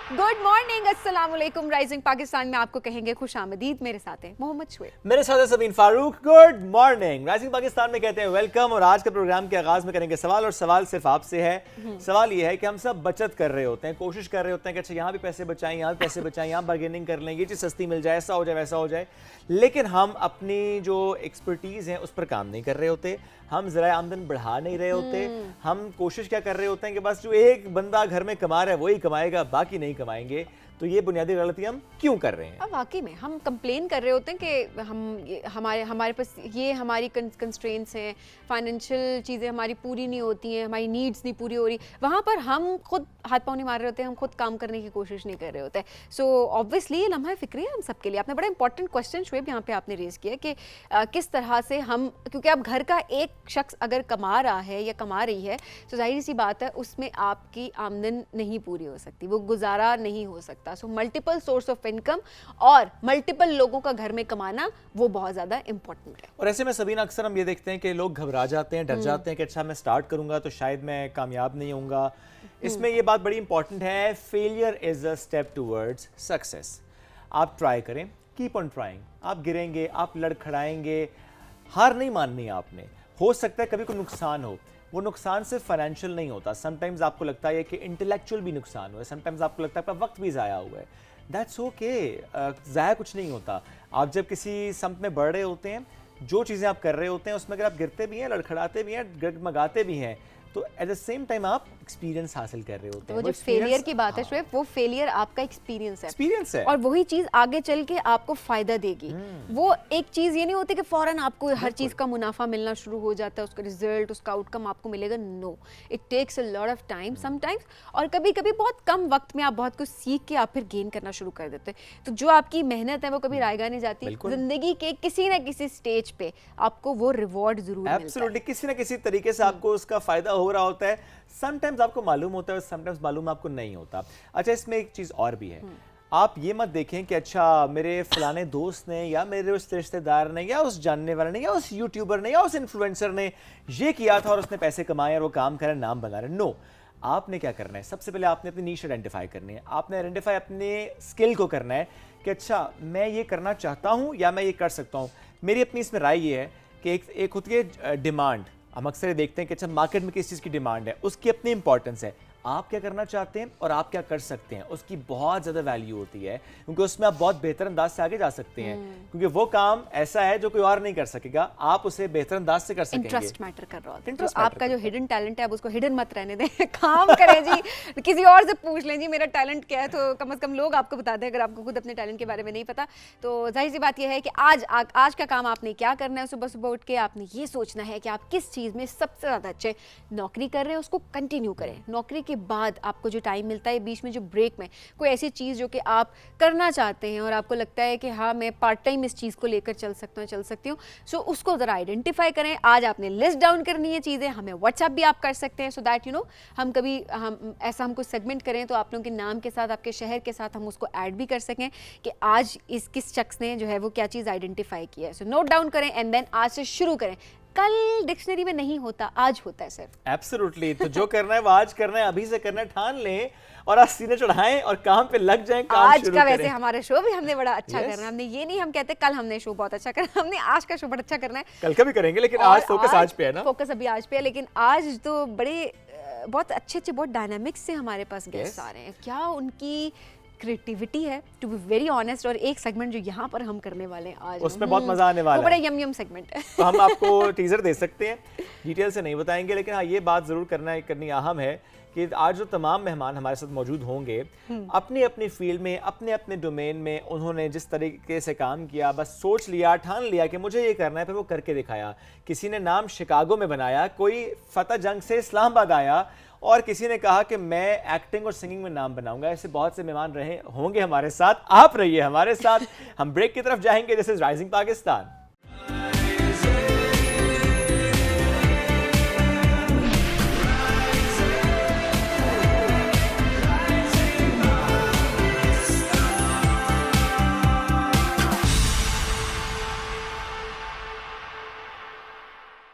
Good morning, अस्सलाम वालेकुम। Rising Pakistan में आपको कहेंगे खुश आमदीद। मेरे साथ हैं मोहम्मद शुएब, मेरे साथ है Sabeen Farooq. Good morning. Rising Pakistan में कहते हैं वेलकम। और आज के प्रोग्राम के आगाज में करेंगे सवाल, और सवाल सिर्फ आपसे है। सवाल ये है कि हम सब बचत कर रहे होते हैं, कोशिश कर रहे होते हैं कि अच्छा यहाँ भी पैसे बचाएं, यहाँ भी पैसे बचाएं, यहाँ बार्गेनिंग कर लें, ये चीज़ सस्ती मिल जाए, ऐसा हो जाए, वैसा हो जाए। लेकिन हम अपनी जो एक्सपर्टीज़ है उस पर काम नहीं कर रहे होते, हम ज़रा आमदन बढ़ा नहीं रहे होते। हम कोशिश क्या कर रहे होते हैं कि बस जो एक बंदा घर में कमा रहा है वही कमाएगा, बाकी नहीं कमाएंगे। तो ये बुनियादी गलती हम क्यों कर रहे हैं? अब वाकई में हम कंप्लेन कर रहे होते हैं कि हमारे पास ये हमारी कंस्ट्रेंट्स हैं, फाइनेंशियल चीज़ें हमारी पूरी नहीं होती हैं, हमारी नीड्स नहीं पूरी हो रही। वहाँ पर हम खुद हाथ पाँव नहीं मार रहे होते हैं, हम खुद काम करने की कोशिश नहीं कर रहे होते। सो ऑब्वियसली ये लम्हा फ़िक्री है हम सबके लिए। आपने बड़ा इंपॉर्टेंट क्वेश्चन शुएब यहाँ पे आपने रेज़ किया कि किस तरह से हम, क्योंकि अब घर का एक शख्स अगर कमा रहा है या कमा रही है तो जाहिर सी बात है उसमें आपकी आमदन नहीं पूरी हो सकती, वो गुजारा नहीं हो सकता। So multiple source of income और मल्टीपल लोगों का घर में कमाना वो बहुत ज़्यादा इंपॉर्टेंट है। और ऐसे में सबीना अक्सर हम ये देखते हैं कि लोग घबरा जाते हैं, डर जाते हैं कि अच्छा मैं स्टार्ट करूंगा तो शायद मैं कामयाब नहीं होऊंगा। इसमें ये बात बड़ी इंपॉर्टेंट है, failure is a step towards success. आप ट्राई करें, कीप ऑन ट्राइंग। आप गिरेंगे, आप लड़खड़ाएंगे, हार नहीं माननी है आपने। हो सकता है कभी कोई नुकसान हो, वो नुकसान सिर्फ फाइनेंशियल नहीं होता। समटाइम्स आपको लगता है कि इंटेलेक्चुअल भी नुकसान हुआ है, समटाइम्स आपको लगता है आपका वक्त भी ज़ाया हुआ है। दैट्स ओके, ज़ाया कुछ नहीं होता। आप जब किसी सम्त में बढ़ रहे होते हैं, जो चीज़ें आप कर रहे होते हैं उसमें अगर आप गिरते भी हैं, लड़खड़ाते भी हैं, डगमगाते भी हैं, तो एट द सेम टाइम आप एक्सपीरियंस हासिल कर रहे होते हैं। वो जो फेलियर की बात है शुएब, वो फेलियर आपका एक्सपीरियंस है और वही चीज़ आगे चल के आपको फ़ायदा देगी। वो एक चीज़ ये नहीं होती कि फ़ौरन आपको हर चीज़ का मुनाफा मिलना शुरू हो जाता है, उसका रिजल्ट, उसका आउटकम आपको मिलेगा। No, it takes a lot of time sometimes, और कभी कभी बहुत कम वक्त में आप बहुत कुछ सीख के आप फिर गेन करना शुरू कर देते हैं। तो जो आपकी मेहनत है वो कभी रायगा नहीं जाती। जिंदगी के किसी ना किसी स्टेज पे आपको वो रिवॉर्ड जरूर मिलता है, किसी ना किसी तरीके से आपको उसका फायदा हो रहा होता है। समटाइम्स आपको मालूम होता है, समटाइम्स मालूम आपको नहीं होता। अच्छा, इसमें एक चीज और भी है। आप ये मत देखें कि अच्छा मेरे फलाने दोस्त ने या मेरे उस रिश्तेदार ने या उस जानने वाले ने या उस यूट्यूबर ने या उस इन्फ्लुएंसर ने ये किया था और उसने पैसे कमाए और वो काम कर रहे, नाम बना रहे। नो, आपने क्या करना है, सबसे पहले आपने अपनी नीश आइडेंटिफाई करनी है। आपने आइडेंटिफाई अपने स्किल को करना है कि अच्छा मैं ये करना चाहता हूँ या मैं ये कर सकता हूँ। मेरी अपनी इसमें राय ये है कि एक खुद के डिमांड, हम अक्सर देखते हैं कि अच्छा मार्केट में किस चीज़ की डिमांड है, उसकी अपनी इंपॉर्टेंस है। आप क्या करना चाहते हैं और आप क्या कर सकते हैं, उसकी बहुत ज़्यादा वैल्यू होती है, क्योंकि उसमें आप बहुत बेहतर अंदाज से आगे जा सकते हैं। क्योंकि वो काम ऐसा है जो कोई और नहीं कर सकेगा, आप उसे बेहतर अंदाज से कर सकेंगे। इंटरेस्ट मैटर कर रहा है, तो आपका जो हिडन टैलेंट है अब उसको हिडन मत रहने दें, काम करें जी। किसी और से पूछ लें जी मेरा टैलेंट क्या है, तो कम से कम लोग आपको बता दें। अगर आपको खुद अपने टैलेंट के बारे में नहीं पता तो जाहिर सी बात यह है कि आज का काम आपने क्या करना है। सुबह सुबह उठ के आपने ये सोचना है कि आप किस चीज़ में सबसे ज़्यादा अच्छे, नौकरी कर रहे हैं उसको कंटिन्यू करें। नौकरी के बाद आपको जो टाइम मिलता है बीच में, जो ब्रेक में कोई ऐसी चीज़ जो कि आप करना चाहते हैं और आपको लगता है कि हाँ मैं पार्ट टाइम इस चीज़ को लेकर चल सकती हूँ, सो उसको ज़रा आइडेंटिफाई करें। आज आपने लिस्ट डाउन करनी है चीज़ें, हमें व्हाट्सएप भी आप कर सकते हैं, सो दैट हम कुछ सेगमेंट करें तो आप लोगों के नाम के साथ, आपके शहर के साथ हम उसको ऐड भी कर सकें कि आज किस शख्स ने जो है वो क्या चीज़ आइडेंटिफाई किया है। सो नोट डाउन करें एंड देन आज से शुरू करें। कल डिक्शनरी में नहीं होता, आज होता है सर। एब्सोल्युटली। तो जो करना है वो आज करना है, अभी से करना है, ठान लें और आज सीने चढ़ाएं और काम पे लग जाएं, काम आज शुरू का करें। वैसे हमारा शो भी हमने बड़ा अच्छा करना है। हमने ये नहीं हम कहते कल हमने शो बहुत अच्छा करना, हमने आज का शो बड़ा अच्छा करना है। कल का भी करेंगे लेकिन आज फोकस आज पे है ना, फोकस अभी आज पे है। लेकिन आज तो बड़े बहुत अच्छे बहुत डायनामिक्स से हमारे पास गेस्ट आ रहे हैं। क्या उनकी क्रिएटिविटी है, टू बी वेरी ऑनेस्ट। और एक सेगमेंट जो यहाँ पर हम करने वाले हैं आज, उसमें बहुत मजा आने वाला है, बड़ा यम सेगमेंट है। तो हम आपको टीजर दे सकते हैं, डिटेल से नहीं बताएंगे, लेकिन हाँ ये बात जरूर करनी अहम है कि आज जो तमाम मेहमान हमारे साथ मौजूद होंगे, अपनी अपनी फील्ड में, अपने अपने डोमेन में उन्होंने जिस तरीके से काम किया, बस सोच लिया, ठान लिया कि मुझे ये करना है, फिर वो करके दिखाया। किसी ने नाम शिकागो में बनाया, कोई फतेह जंग से इस्लामाबाद आया, और किसी ने कहा कि मैं एक्टिंग और सिंगिंग में नाम बनाऊंगा। ऐसे बहुत से मेहमान रहे होंगे हमारे साथ, आप रहिए हमारे साथ। हम ब्रेक की तरफ जाएंगे। This is rising Pakistan.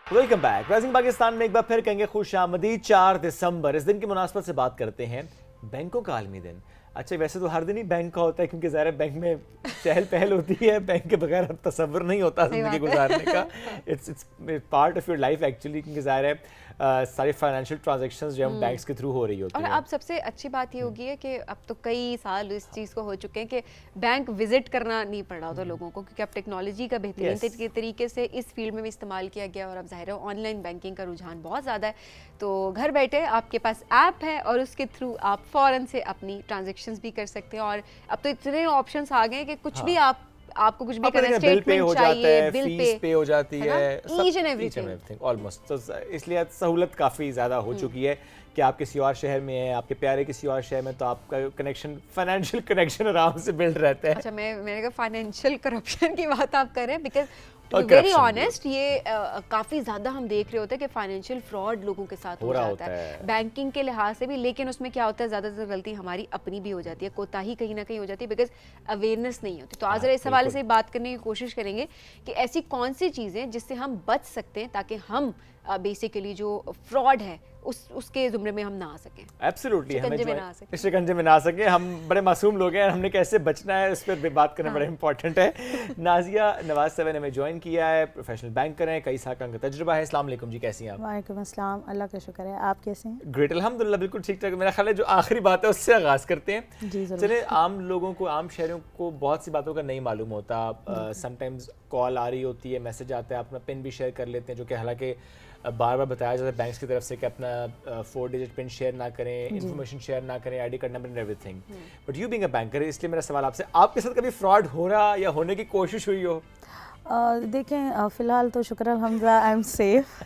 Welcome back. Rising Pakistan में एक बार फिर कहेंगे खुश आमदीद। 4 दिसंबर, इस दिन की मुनासबत से बात करते हैं बैंकों का आलमी दिन। अच्छा, वैसे तो हर दिन ही बैंक का होता है क्योंकि ज़ाहिर है बैंक में चहल पहल होती है, बैंक के बगैर अब तसव्वुर नहीं होता ज़िंदगी गुजारने का। It's part of your life actually, क्योंकि ज़ाहिर है सारी फाइनेंशियल ट्रांजैक्शंस जो हम बैंक्स के थ्रू हो रही होती और है। अब सबसे अच्छी बात ये होगी है कि अब तो कई साल इस चीज़ को हो चुके हैं कि बैंक विजिट करना नहीं पड़ रहा होता लोगों को, क्योंकि अब टेक्नोलॉजी का बेहतरीन तरीके से इस फील्ड में भी इस्तेमाल किया गया और अब ज़ाहिर है ऑनलाइन बैंकिंग का रुझान बहुत ज़्यादा है। तो घर बैठे आपके पास ऐप है और उसके थ्रू आप फ़ौरन से अपनी ट्रांजेक्शंस भी कर सकते हैं। और अब तो इतने ऑप्शंस आ गए हैं कि कुछ भी आपको कुछ भी करना है, बिल पे हो स्टेटमेंट जाता चाहिए, है, बिल फीस पे हो जाती है, ईच एंड एवरीथिंग ऑलमोस्ट। तो इसलिए सहूलत काफ़ी ज़्यादा हो चुकी है कि आप किसी और शहर में हैं, आपके प्यारे किसी और शहर में, तो आपका कनेक्शन, फाइनेंशियल कनेक्शन आराम से बिल्ड रहता है। अच्छा, मैंने कहा फाइनेंशियल करप्शन की बात आप कर रहे हैं, बिकॉज और वेरी corruption ऑनेस्ट ये काफ़ी ज़्यादा हम देख रहे होते हैं कि फाइनेंशियल फ्रॉड लोगों के साथ हो जाता है बैंकिंग के लिहाज से भी। लेकिन उसमें क्या होता है, ज़्यादातर गलती हमारी अपनी भी हो जाती है, कोताही कहीं ना कहीं हो जाती है, बिकॉज अवेयरनेस नहीं होती। तो आज जरा इस हवाले से बात करने की कोशिश करेंगे कि ऐसी कौन सी चीज़ें जिससे हम बच सकते हैं ताकि हम बेसिकली जो फ्रॉड है उसके जुमरे में हम ना आ सकें। एब्सोल्युटली, हमें शिकंजे में ना आ सके। हम बड़े मासूम लोग हैं, हमने कैसे बचना है उस पर बात करना बड़ा इंपॉर्टेंट है। नाजिया नवाज साहब ने हमें ज्वाइन किया है, प्रोफेशनल बैंकर हैं, कई साल का तजुर्बा है। अस्सलाम वालेकुम जी, कैसी हैं आप? वालेकुम अस्सलाम, अल्लाह का शुक्र है, आप कैसे हैं? ग्रेट, अल्हम्दुलिल्लाह, बिल्कुल ठीक ठाक। मेरा ख्याल है जो आखिरी बात है उससे आगाज़ करते हैं। जी ज़रूर। चलिए, आम लोगों को, आम शहरियों को बहुत सी बातों का नहीं मालूम होता। समटाइम्स कॉल आ रही होती है, मैसेज आता है, अपना पिन भी शेयर कर लेते हैं, जो कि हालांकि बार बार बताया जाता है बैंक्स की तरफ से कि अपना 4 डिजिट पिन शेयर ना करें, इन्फॉर्मेशन शेयर ना करें, ID card number and everything. But you being a banker, इसलिए मेरा सवाल आपसे, आपके साथ कभी फ्रॉड हो रहा या होने की कोशिश हुई हो? देखें, फ़िलहाल तो शुक्र अल्हम्दुलिल्लाह आई एम सेफ,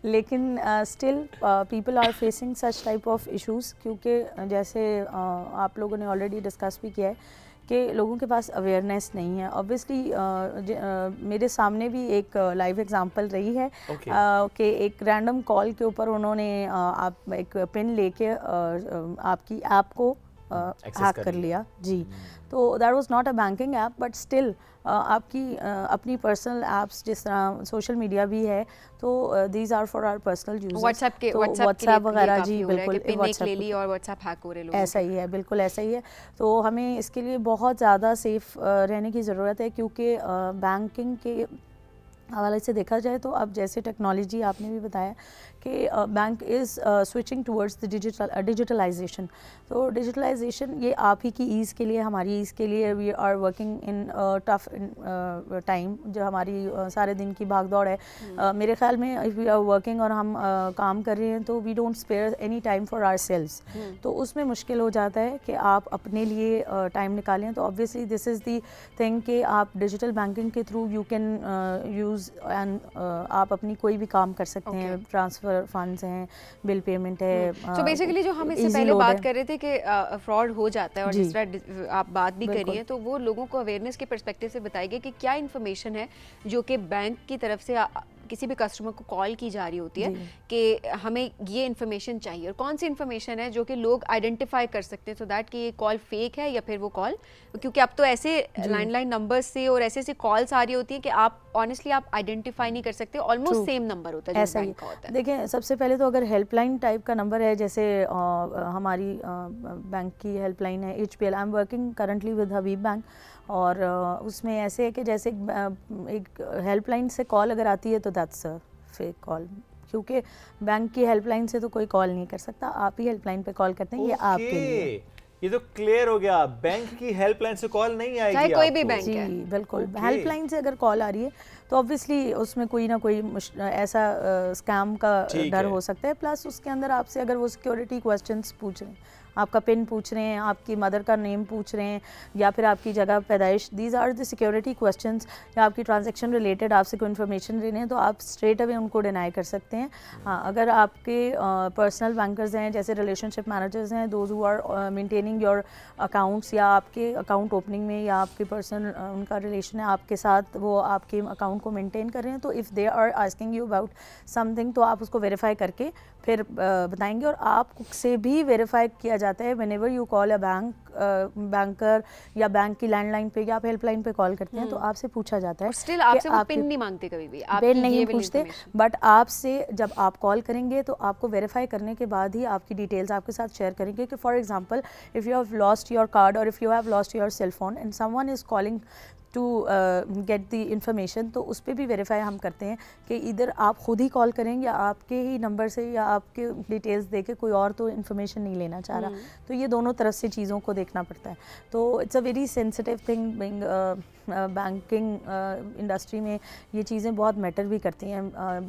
लेकिन still people are facing such type of issues, क्योंकि जैसे आप लोगों ने ऑलरेडी डिस्कस भी किया है कि लोगों के पास अवेयरनेस नहीं है। ऑब्वियसली मेरे सामने भी एक लाइव एग्जांपल रही है कि एक रैंडम कॉल के ऊपर उन्होंने आप एक पिन लेके आपकी ऐप को हैक कर लिया जी। तो that was not a banking app, but still आपकी अपनी पर्सनल ऐप्स जिस तरह सोशल मीडिया भी है, तो these are for our personal use. WhatsApp वगैरह, जी बिल्कुल, ले ली और व्हाट्सएप हैक हो रहे लोग, ऐसा ही है, बिल्कुल ऐसा ही है। तो हमें इसके लिए बहुत ज़्यादा सेफ रहने की ज़रूरत है, क्योंकि बैंकिंग के हवाले से देखा जाए तो अब जैसे टेक्नोलॉजी आपने भी बताया कि bank is switching towards the digitalisation. तो डिजिटलाइजेशन ये आप ही की ईज़ के लिए, हमारी ईज़ के लिए, we are working in tough time, जो हमारी सारे दिन की भाग दौड़ है। मेरे ख्याल में इफ़ वी आर वर्किंग और हम काम कर रहे हैं तो we don't spare any time for ourselves. तो उसमें मुश्किल हो जाता है कि आप अपने लिए टाइम निकालें। तो obviously this is the thing कि आप डिजिटल बैंकिंग के through you can use and आप अपनी कोई भी काम कर सकते हैं, ट्रांसफ़र फंड्स हैं, बिल पेमेंट है। तो बेसिकली जो हम इससे पहले बात कर रहे थे कि फ्रॉड हो जाता है और जिस तरह आप बात भी करी है, तो वो लोगों को अवेयरनेस के पर्सपेक्टिव से बताइए कि क्या इन्फॉर्मेशन है जो कि बैंक की तरफ से किसी भी कस्टमर को कॉल की जा रही होती है कि हमें ये इन्फॉर्मेशन चाहिए, और कौन सी इन्फॉर्मेशन है जो कि लोग आइडेंटिफाई कर सकते हैं, सो दैट कि ये कॉल फेक है या फिर वो कॉल, क्योंकि अब तो ऐसे लैंडलाइन नंबर्स से और ऐसे कॉल्स आ रही होती हैं कि आप ऑनेस्टली आप आइडेंटिफाई नहीं कर सकते, ऑलमोस्ट सेम नंबर होता है ऐसा ही होता है। देखें, सबसे पहले तो अगर हेल्पलाइन टाइप का नंबर है, जैसे हमारी बैंक की हेल्पलाइन है HPL, I am working currently with Habib bank, और उसमें ऐसे है कि जैसे एक हेल्पलाइन से कॉल अगर आती है तो दैट्स अ फेक कॉल, क्योंकि बैंक की हेल्पलाइन से तो कोई कॉल नहीं कर सकता, आप ही हेल्पलाइन पे कॉल करते हैं। ये आपके लिए, ये तो क्लियर हो गया, बैंक की हेल्पलाइन से कॉल नहीं आएगी, चाहे कोई भी बैंक है। जी बिल्कुल, हेल्पलाइन से अगर कॉल आ रही है तो ऑब्वियसली उसमें कोई ना कोई ऐसा स्कैम का डर हो सकता है। प्लस उसके अंदर आपसे अगर वो सिक्योरिटी क्वेश्चंस पूछ रहे हैं, आपका पिन पूछ रहे हैं, आपकी मदर का नेम पूछ रहे हैं, या फिर आपकी जगह पैदाइश, these are the security questions, या आपकी ट्रांजैक्शन रिलेटेड आपसे कोई इन्फॉर्मेशन लेने हैं, तो आप स्ट्रेट अवे उनको डिनाई कर सकते हैं। हाँ, अगर आपके पर्सनल बैंकर्स हैं, जैसे रिलेशनशिप मैनेजर्स हैं, those who are maintaining your accounts, या आपके अकाउंट ओपनिंग में या आपके पर्सनल उनका रिलेशन है आपके साथ, वो आपके अकाउंट को मेंटेन कर रहे हैं, तो if they are asking you about something, तो आप उसको वेरीफाई करके फिर बताएंगे, और आपसे भी वेरीफाई किया जाता है whenever you call a banker या बैंक की लैंडलाइन पे या आप हेल्पलाइन पे कॉल करते हैं तो आपसे पूछा जाता है स्टिल आपसे वो पिन नहीं मांगते कभी भी, आपकी पिन नहीं ये वाली पूछते, information। बट आपसे जब आप कॉल करेंगे तो आपको वेरीफाई करने के बाद ही आपकी डिटेल्स आपके साथ शेयर करेंगे कि for example if you have lost your card or if you have lost your cell phone and someone is calling to get the information, तो उस पर भी वेरीफाई हम करते हैं कि इधर आप खुद ही कॉल करें या आपके ही नंबर से या आपके डिटेल्स दे के कोई और तो इन्फॉर्मेशन नहीं लेना चाह रहा। तो ये दोनों तरफ से चीज़ों को देखना पड़ता है। तो it's a very sensitive thing being banking industry में ये चीज़ें बहुत मैटर भी करती हैं।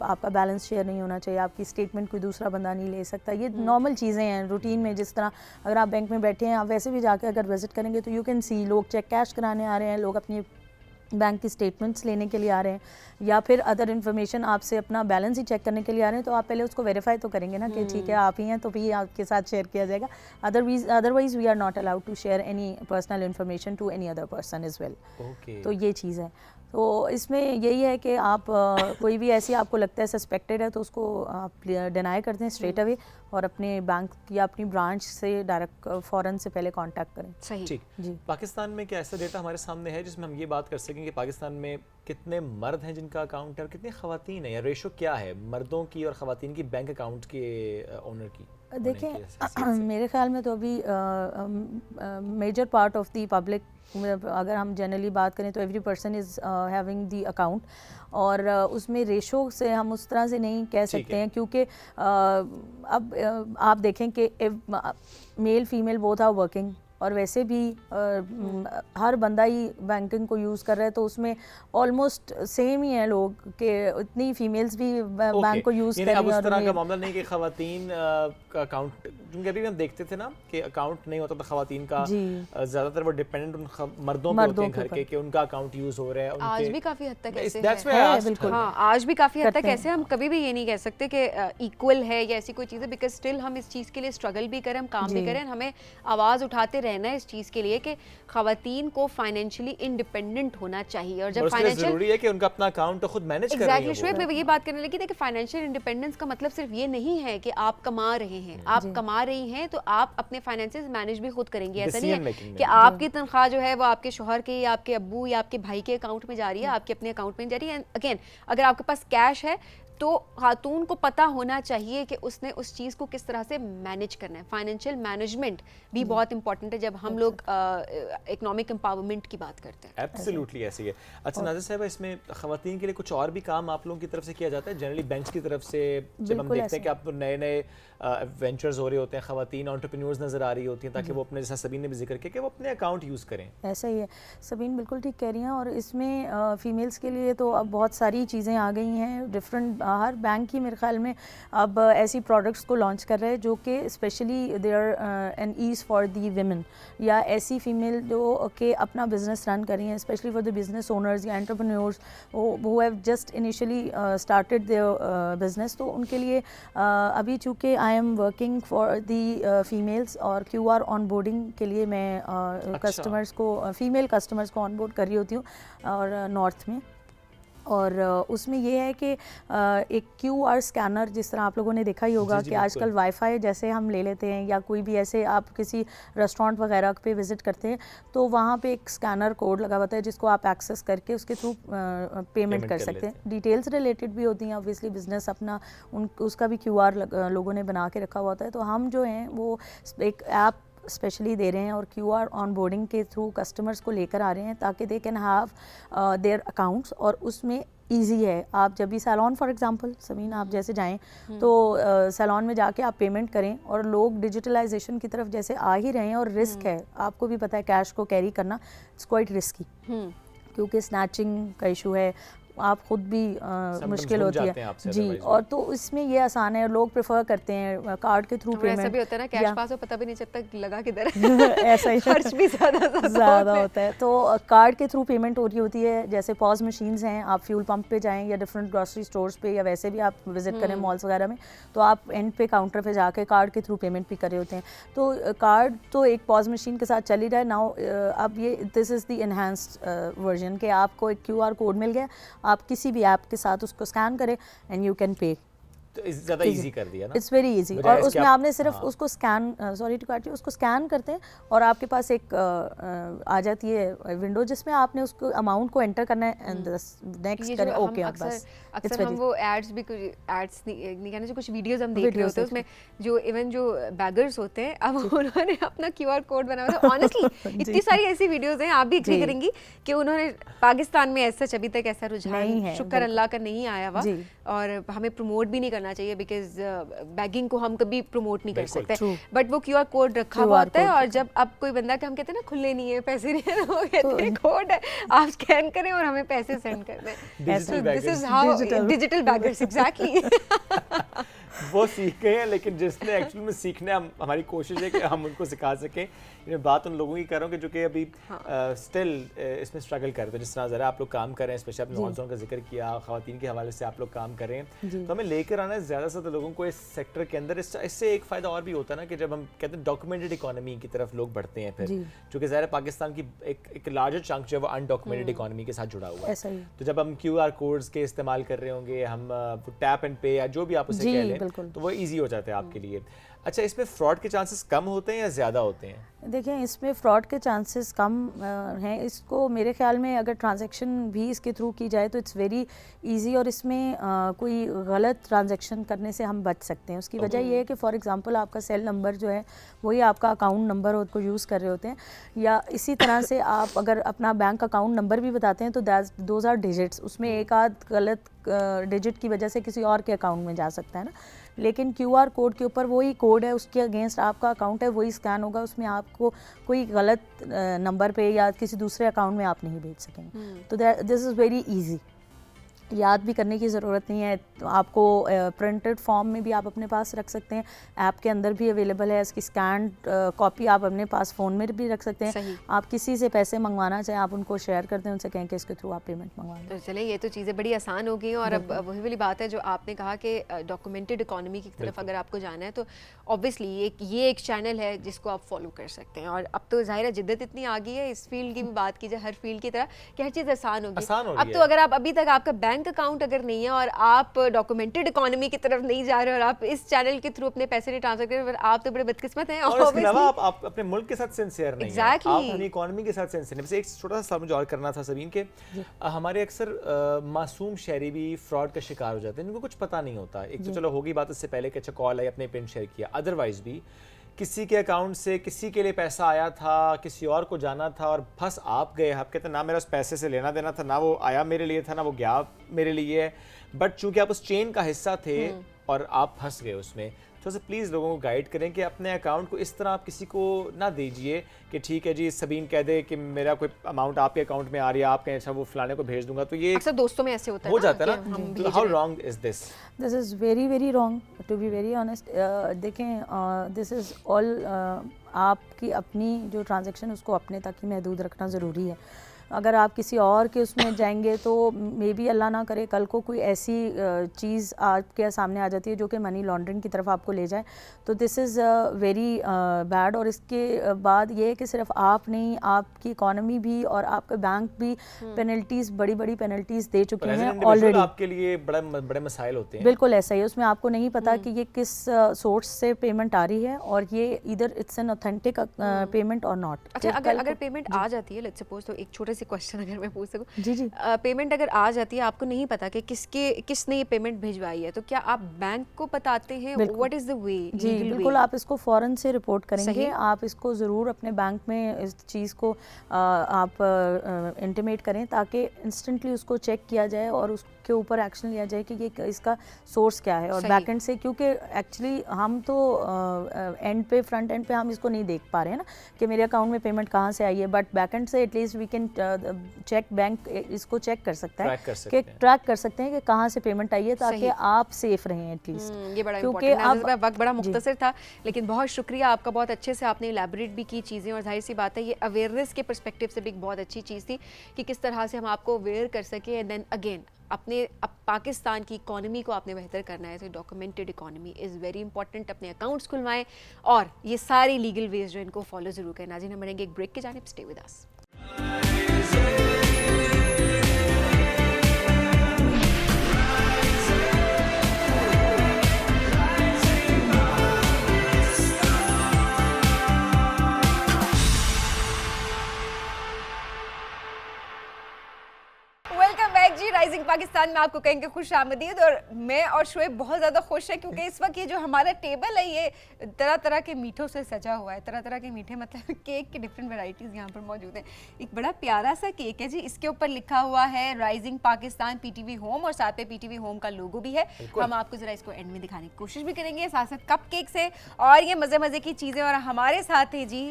आपका बैलेंस शेयर नहीं होना चाहिए, आपकी स्टेटमेंट कोई दूसरा बंदा नहीं ले सकता। ये नॉर्मल चीज़ें हैं रूटीन में, जिस तरह अगर आप बैंक में बैठे हैं, आप वैसे भी जाके अगर विजिट करेंगे तो यू कैन सी लोग चेक कैश कराने आ रहे हैं, लोग अपनी बैंक की स्टेटमेंट्स लेने के लिए आ रहे हैं, या फिर अदर इन्फॉर्मेशन आपसे अपना बैलेंस ही चेक करने के लिए आ रहे हैं। तो आप पहले उसको वेरीफाई तो करेंगे ना कि ठीक है आप ही हैं तो भी आपके साथ शेयर किया जाएगा। Otherwise we are not allowed to share any personal information to any other person as well. तो ये चीज़ है। तो इसमें यही है कि आप कोई भी ऐसी आपको लगता है सस्पेक्टेड है तो उसको आप डिनाई कर दें स्ट्रेट अवे और अपने बैंक या अपनी ब्रांच से डायरेक्ट फ़ौरन से पहले कांटेक्ट करें। सही ठीक जी। पाकिस्तान में क्या ऐसा डेटा हमारे सामने है जिसमें हम ये बात कर सकें कि पाकिस्तान में कितने मर्द हैं जिनका अकाउंट है और कितनी ख़वातीन हैं, या रेशो क्या है मर्दों की और ख़वातीन की बैंक अकाउंट के ओनर की? देखें मेरे ख्याल में तो अभी major part of the public, अगर हम जनरली बात करें तो every person is having the account, और उसमें रेशो से हम उस तरह से नहीं कह सकते हैं क्योंकि अब आप देखें कि male female both are working, और वैसे भी हर बंदा ही बैंकिंग को यूज़ कर रहा है, तो उसमें ऑलमोस्ट सेम ही है लोग कि इतनी फीमेल्स भी बैंक को यूज़ कर रही हैं। अब उस तरह का मामला नहीं कि ख़वातीन का अकाउंट, क्योंकि अभी हम देखते थे ना कि अकाउंट नहीं होता था ख़वातीन का, ज़्यादातर वो डिपेंडेंट उन मर्दों पे होते हैं घर के कि उनका अकाउंट यूज़ हो रहा है। आज भी काफ़ी हद तक ऐसे है, बिल्कुल। हाँ, आज भी काफ़ी हद तक ऐसे, हम कभी भी ये नहीं कह सकते कि इक्वल है या ऐसी कोई चीज़ है, बिकॉज स्टिल हम इस चीज़ के लिए स्ट्रगल भी करें, हम काम भी करें, हमें आवाज़ उठाते रहना है इस चीज़ के लिए कि ख़वातीन को फाइनेंशियली इंडिपेंडेंट होना चाहिए। और जब फाइनेंशियल ज़रूरी है कि उनका अपना अकाउंट तो खुद मैनेज कर रही है। एग्जैक्टली, मैं ये बात करने लगी थी कि फाइनेंशियल इंडिपेंडेंस का मतलब सिर्फ ये नहीं है कि आप कमा रहे हैं, आप कमा रही हैं तो आप अपने फाइनेंसेस मैनेज भी खुद करेंगे। ऐसा नहीं है कि आपकी तनख्वाह जो है वो आपके शौहर के या आपके अब्बू या आपके भाई के अकाउंट में जा रही है, आपके अपने अकाउंट में जा रही है। अगेन, अगर आपके पास कैश है तो खातून को पता होना चाहिए कि उसने उस चीज़ को किस तरह से मैनेज करना है। फाइनेंशियल मैनेजमेंट भी बहुत इंपॉर्टेंट है जब हम लोग इकोनॉमिक एम्पावरमेंट की बात करते हैं। एब्सोल्युटली ऐसी है। अच्छा नाज़िर साहब, इसमें ख़वातीन के लिए कुछ और भी काम आप लोगों की तरफ से किया जाता है जनरली बैंक्स की तरफ से? जब हम देखते हैं कि आप नए नए वेंचर्स हो रहे होते हैं, ख़वातीन एंटरप्रेन्योर्स नज़र आ रही होती हैं, ताकि वो अपने, जैसा सबीन ने भी जिक्र किया, कि वो अपने अकाउंट यूज़ करें। ऐसा ही है, सबीन बिल्कुल ठीक कह रही हैं। और इसमें फ़ीमेल्स के लिए तो अब बहुत सारी चीज़ें आ गई हैं, डिफरेंट हर बैंक ही मेरे ख्याल में अब ऐसी प्रोडक्ट्स को लॉन्च कर रहे हैं जो कि specially there an ease for the women, या ऐसी फ़ीमेल जो कि अपना बिज़नेस रन कर रही हैं, specially for the business owners या entrepreneurs who have just initially started their business. तो उनके लिए अभी चूँकि I am working for the females, और QR ऑनबोर्डिंग के लिए मैं कस्टमर्स को, फीमेल कस्टमर्स को ऑनबोर्ड कर रही होती हूँ और नॉर्थ में। और उसमें ये है कि एक QR स्कैनर, जिस तरह आप लोगों ने देखा ही होगा कि आजकल वाईफाई जैसे हम ले लेते हैं, या कोई भी ऐसे आप किसी रेस्टोरेंट वगैरह पे विज़िट करते हैं तो वहाँ पे एक स्कैनर कोड लगा होता है जिसको आप एक्सेस करके उसके थ्रू पेमेंट कर सकते हैं। डिटेल्स रिलेटेड भी होती हैं, ऑब्वियसली बिज़नेस अपना उसका भी QR लोगों ने बना के रखा हुआ होता है। तो हम जो हैं वो एक ऐप स्पेशली दे रहे हैं और QR ऑनबोर्डिंग के थ्रू कस्टमर्स को लेकर आ रहे हैं ताकि they can have their accounts. और उसमें ईजी है, आप जब भी सैलॉन फॉर एग्जांपल समीन आप जैसे जाएं तो सैलॉन में जाके आप पेमेंट करें, और लोग डिजिटलाइजेशन की तरफ जैसे आ ही रहे हैं। और रिस्क है, आपको भी पता है कैश को कैरी करना इट्स क्वाइट रिस्की, क्योंकि स्नैचिंग का इशू है, आप खुद भी मुश्किल होती है जी। और तो इसमें ये आसान है, लोग प्रेफर करते हैं कार्ड के थ्रू पेमेंट। ऐसा भी होता है ना, कैश पास हो पता भी नहीं चलता लगा किधर ऐसा ही खर्च भी ज़्यादा होता है। तो कार्ड के थ्रू पेमेंट हो रही होती है, जैसे पॉज मशीन्स हैं, आप फ्यूल पंप पे जाएं या डिफरेंट ग्रोसरी स्टोर्स पे, या वैसे भी आप विजिट करें मॉल्स वगैरह में, तो आप एंड पे काउंटर पे जाके कार्ड के थ्रू पेमेंट भी कर रहे होते हैं। तो कार्ड तो एक पॉज मशीन के साथ चल ही रहा है नाउ। अब ये this is the enhanced version कि आपको एक QR कोड मिल गया, आप किसी भी ऐप के साथ उसको स्कैन करें एंड यू कैन पे। तो ज़्यादा इजी कर दिया ना। It's very easy. बजाय और इसके उसमें आप- आपने सिर्फ हाँ। उसको scan, sorry to cut you, उसको स्कैन करते हैं और आपके पास एक आ जाती है विंडो जिसमें आपने उसको अमाउंट को एंटर करना है एंड नेक्स्ट ये करें, जो हम ओके अक्सर बस। अक्सर हम वो एड्स भी कुछ एड्स नहीं कहना, जो कुछ वीडियोस हम देख रहे Videos होते हैं देख उसमें जो इवन जो बैगर्स होते हैं अब उन्होंने अपना QR कोड बना हुआ था। ऑनेस्टली इतनी सारी ऐसी वीडियोस हैं, आप भी एग्री जी। करेंगी कि उन्होंने पाकिस्तान में ऐसा अभी तक ऐसा नहीं रुझान है, शुक्र बिल्कुल। अल्लाह का नहीं आया हुआ, जी। और हमें प्रमोट भी नहीं करना चाहिए बिकॉज बैगिंग को हम कभी प्रमोट नहीं कर बिल्कुल, सकते, true। बट वो QR कोड रखा QR हुआ होता है। कोड और जब अब कोई बंदा हम कहते हैं ना खुले नहीं है पैसे नहीं है, वो कहते हैं कोड है, आप स्कैन करें और हमें पैसे सेंड कर दें। Digital this baggers। Is how Digital। Digital beggars exactly. वो सीख गए हैं, लेकिन जिसने एक्चुअली में सीखना है, हमारी कोशिश है कि हम उनको सिखा सकें। मैं बात उन लोगों की कर रहा हूँ कि जो कि अभी स्टिल इसमें स्ट्रगल करते हैं। जिस तरह ज़रा आप लोग काम कर रहे हैं, स्पेशली आपने नॉन जोन का जिक्र किया, ख़वातीन के हवाले से आप लोग काम कर रहे हैं, तो हमें लेकर आना है ज़्यादा से ज़्यादा लोगों को इस सेक्टर के अंदर। इससे एक फ़ायदा और भी होता है ना कि जब हम कहते हैं डॉक्यूमेंटेड इकॉनमी की तरफ लोग बढ़ते हैं फिर, चूँकि ज़ाहिर है पाकिस्तान की एक लार्जर चंक जो है वो अनडॉक्यूमेंटेड इकॉनमी के साथ जुड़ा हुआ है। ऐसा ही। तो जब हम QR कोड्स के इस्तेमाल कर रहे होंगे, हम टैप एंड पे या जो भी आप उसे जी, कह लें, बिल्कुल। तो वो ईजी हो जाता है आपके लिए। अच्छा, इसमें फ्रॉड के चांसेस कम होते हैं या ज़्यादा होते हैं? देखिए, इसमें फ्रॉड के चांसेस कम हैं। इसको मेरे ख्याल में अगर ट्रांजैक्शन भी इसके थ्रू की जाए तो इट्स वेरी इजी, और इसमें कोई गलत ट्रांजैक्शन करने से हम बच सकते हैं। उसकी वजह ये है कि फॉर एग्जांपल आपका सेल नंबर जो है वही आपका अकाउंट नंबर उसको यूज़ कर रहे होते हैं, या इसी तरह से आप अगर अपना बैंक अकाउंट नंबर भी बताते हैं तो दोज आर डिजिट्स, उसमें एक आध गलत डिजिट की वजह से किसी और के अकाउंट में जा सकता है ना। लेकिन QR कोड के ऊपर वही कोड है, उसके अगेंस्ट आपका अकाउंट है, वही स्कैन होगा, उसमें आपको कोई गलत नंबर पे या किसी दूसरे अकाउंट में आप नहीं भेज सकेंगे। तो दिस इज़ वेरी इजी, याद भी करने की ज़रूरत नहीं है। तो आपको प्रिंटेड फॉर्म में भी आप अपने पास रख सकते हैं, ऐप के अंदर भी अवेलेबल है, इसकी स्कैन कॉपी आप अपने पास फ़ोन में भी रख सकते हैं। सही। आप किसी से पैसे मंगवाना चाहें, आप उनको शेयर करते हैं, उनसे कहें कि इसके थ्रू आप पेमेंट मंगवा लें। तो चलें, ये तो चीज़ें बड़ी आसान हो गई हैं। और अब वही वाली बात है जो आपने कहा कि डॉक्यूमेंटेड इकॉनमी की तरफ अगर आपको जाना है तो ऑब्वियसली ये एक चैनल है जिसको आप फॉलो कर सकते हैं। और अब तो ज़ाहिर है जिद्दत इतनी आ गई है इस फील्ड की भी बात की जाए, हर फील्ड की तरह, कि हर चीज़ आसान हो आसान हो गई। गई अब तो है। अगर आप अभी तक आपका बैंक अकाउंट अगर नहीं है और आप डॉक्यूमेंटेड इकॉनमी की तरफ नहीं जा रहे और आप इस चैनल के थ्रू अपने पैसे नहीं ट्रांसफर कर रहे, आप तो बड़े बदकिस्मत हैं। और इसके अलावा obviously। आप अपने मुल्क के साथ सिंसियर नहीं Exactly। हैं, आप अपनी इकॉनमी के साथ सिंसियर नहीं। बस एक छोटा सा सवाल मुझे और करना था सबीन के, हमारे अक्सर मासूम शहरी भी फ्रॉड का शिकार हो जाते हैं, इनको कुछ पता नहीं होता। एक तो चलो होगी बात इससे पहले कि अच्छा कॉल आई, अपने पिन शेयर किया, अदरवाइज भी किसी के अकाउंट से किसी के लिए पैसा आया था, किसी और को जाना था और फंस आप गए। आप कहते हैं ना मेरा उस पैसे से लेना देना था, ना वो आया मेरे लिए था, ना वो गया मेरे लिए, बट चूंकि आप उस चेन का हिस्सा थे और आप फंस गए उसमें। तो से प्लीज़ लोगों को गाइड करें कि अपने अकाउंट को इस तरह आप किसी को ना दीजिए कि ठीक है जी सबीन कह दे कि मेरा कोई अमाउंट आपके अकाउंट में आ रही है, आप कहें अच्छा वो फलाने को भेज दूंगा, तो ये अक्सर दोस्तों में ऐसे होता है हो ना जाता है कि हम ना। भेज हाउ रहे हैं। Wrong is this? This is very very wrong to be very honest. देखें, दिस इज़ ऑल आपकी अपनी जो ट्रांजैक्शन उसको अपने तक ही महदूद रखना ज़रूरी है। अगर आप किसी और के उसमें जाएंगे तो मे बी अल्लाह ना करे कल को कोई ऐसी चीज़ आपके सामने आ जाती है जो कि मनी लॉन्ड्रिंग की तरफ आपको ले जाए, तो दिस इज़ वेरी बैड। और इसके बाद ये है कि सिर्फ आप नहीं, आपकी इकॉनमी भी और आपका बैंक भी पेनल्टीज़, बड़ी बड़ी पेनल्टीज़ दे चुके हैं ऑलरेडी। आपके लिए बड़े मसाइल होते हैं। बिल्कुल ऐसा ही है, उसमें आपको नहीं पता कि ये किस सोर्स से पेमेंट आ रही है और ये इधर इट्स एन ऑथेंटिक पेमेंट और नॉट। अच्छा, अगर पेमेंट आ जाती है, लेट्स सपोज, तो एक छोटे से क्वेश्चन अगर मैं पूछ सकूं, जी जी, पेमेंट अगर आ जाती है, आपको नहीं पता कि किसने ये पेमेंट भिजवाई है, तो क्या आप बैंक को बताते हैं? What is the way? जी बिल्कुल, आप इसको फ़ौरन से रिपोर्ट करेंगे। सही। आप इसको ज़रूर अपने बैंक में इस चीज़ को आप इंटीमेट करें ताकि इंस्टेंटली उसको चेक किया जाए और उसके ऊपर एक्शन लिया जाए कि ये इसका सोर्स क्या है। और सही। बैक एंड से, क्योंकि एक्चुअली हम तो एंड पे, फ्रंट एंड पे हम इसको नहीं देख पा रहे हैं ना कि मेरे अकाउंट में पेमेंट कहाँ से आई है, बट बैक एंड से at least we can check, bank इसको चेक कर सकता है, ट्रैक कर सकते हैं कि कहाँ से पेमेंट आई है ताकि आप सेफ रहें एटलीस्ट। ये बड़ा क्योंकि इम्पोर्टेंट है। वक्त बड़ा मुख्तसर था, लेकिन बहुत शुक्रिया आपका, बहुत अच्छे से आपने इलेबोरेट भी की चीज़ें। और जाहिर सी बात है ये अवेयरनेस के पर्सपेक्टिव से भी एक बहुत अच्छी चीज़ थी कि किस तरह से हम आपको अवेयर कर सके। एंड देन अगेन अब पाकिस्तान की इकॉनमी को आपने बेहतर करना है तो documented economy is very important. अपने अकाउंट्स खुलवाएं और ये सारी लीगल वेज जो इनको फॉलो ज़रूर करें। नाज़रीन, हम बढ़ेंगे एक ब्रेक के जानिब, स्टे विद अस। पाकिस्तान में आपको कहेंगे खुश आमदीद। और मैं और शोएब बहुत ज़्यादा खुश हैं क्योंकि इस वक्त ये जो हमारा टेबल है ये तरह तरह के मीठों से सजा हुआ है। तरह तरह के मीठे मतलब केक की डिफरेंट वैरायटीज़ यहाँ पर मौजूद हैं। एक बड़ा प्यारा सा केक है जी, इसके ऊपर लिखा हुआ है राइजिंग पाकिस्तान पीटीवी होम और साथ में पीटीवी होम का लोगो भी है। हम आपको ज़रा इसको एंड में दिखाने की कोशिश भी करेंगे, साथ साथ कप केक्स है और ये मज़े मज़े की चीज़ें। और हमारे साथ है जी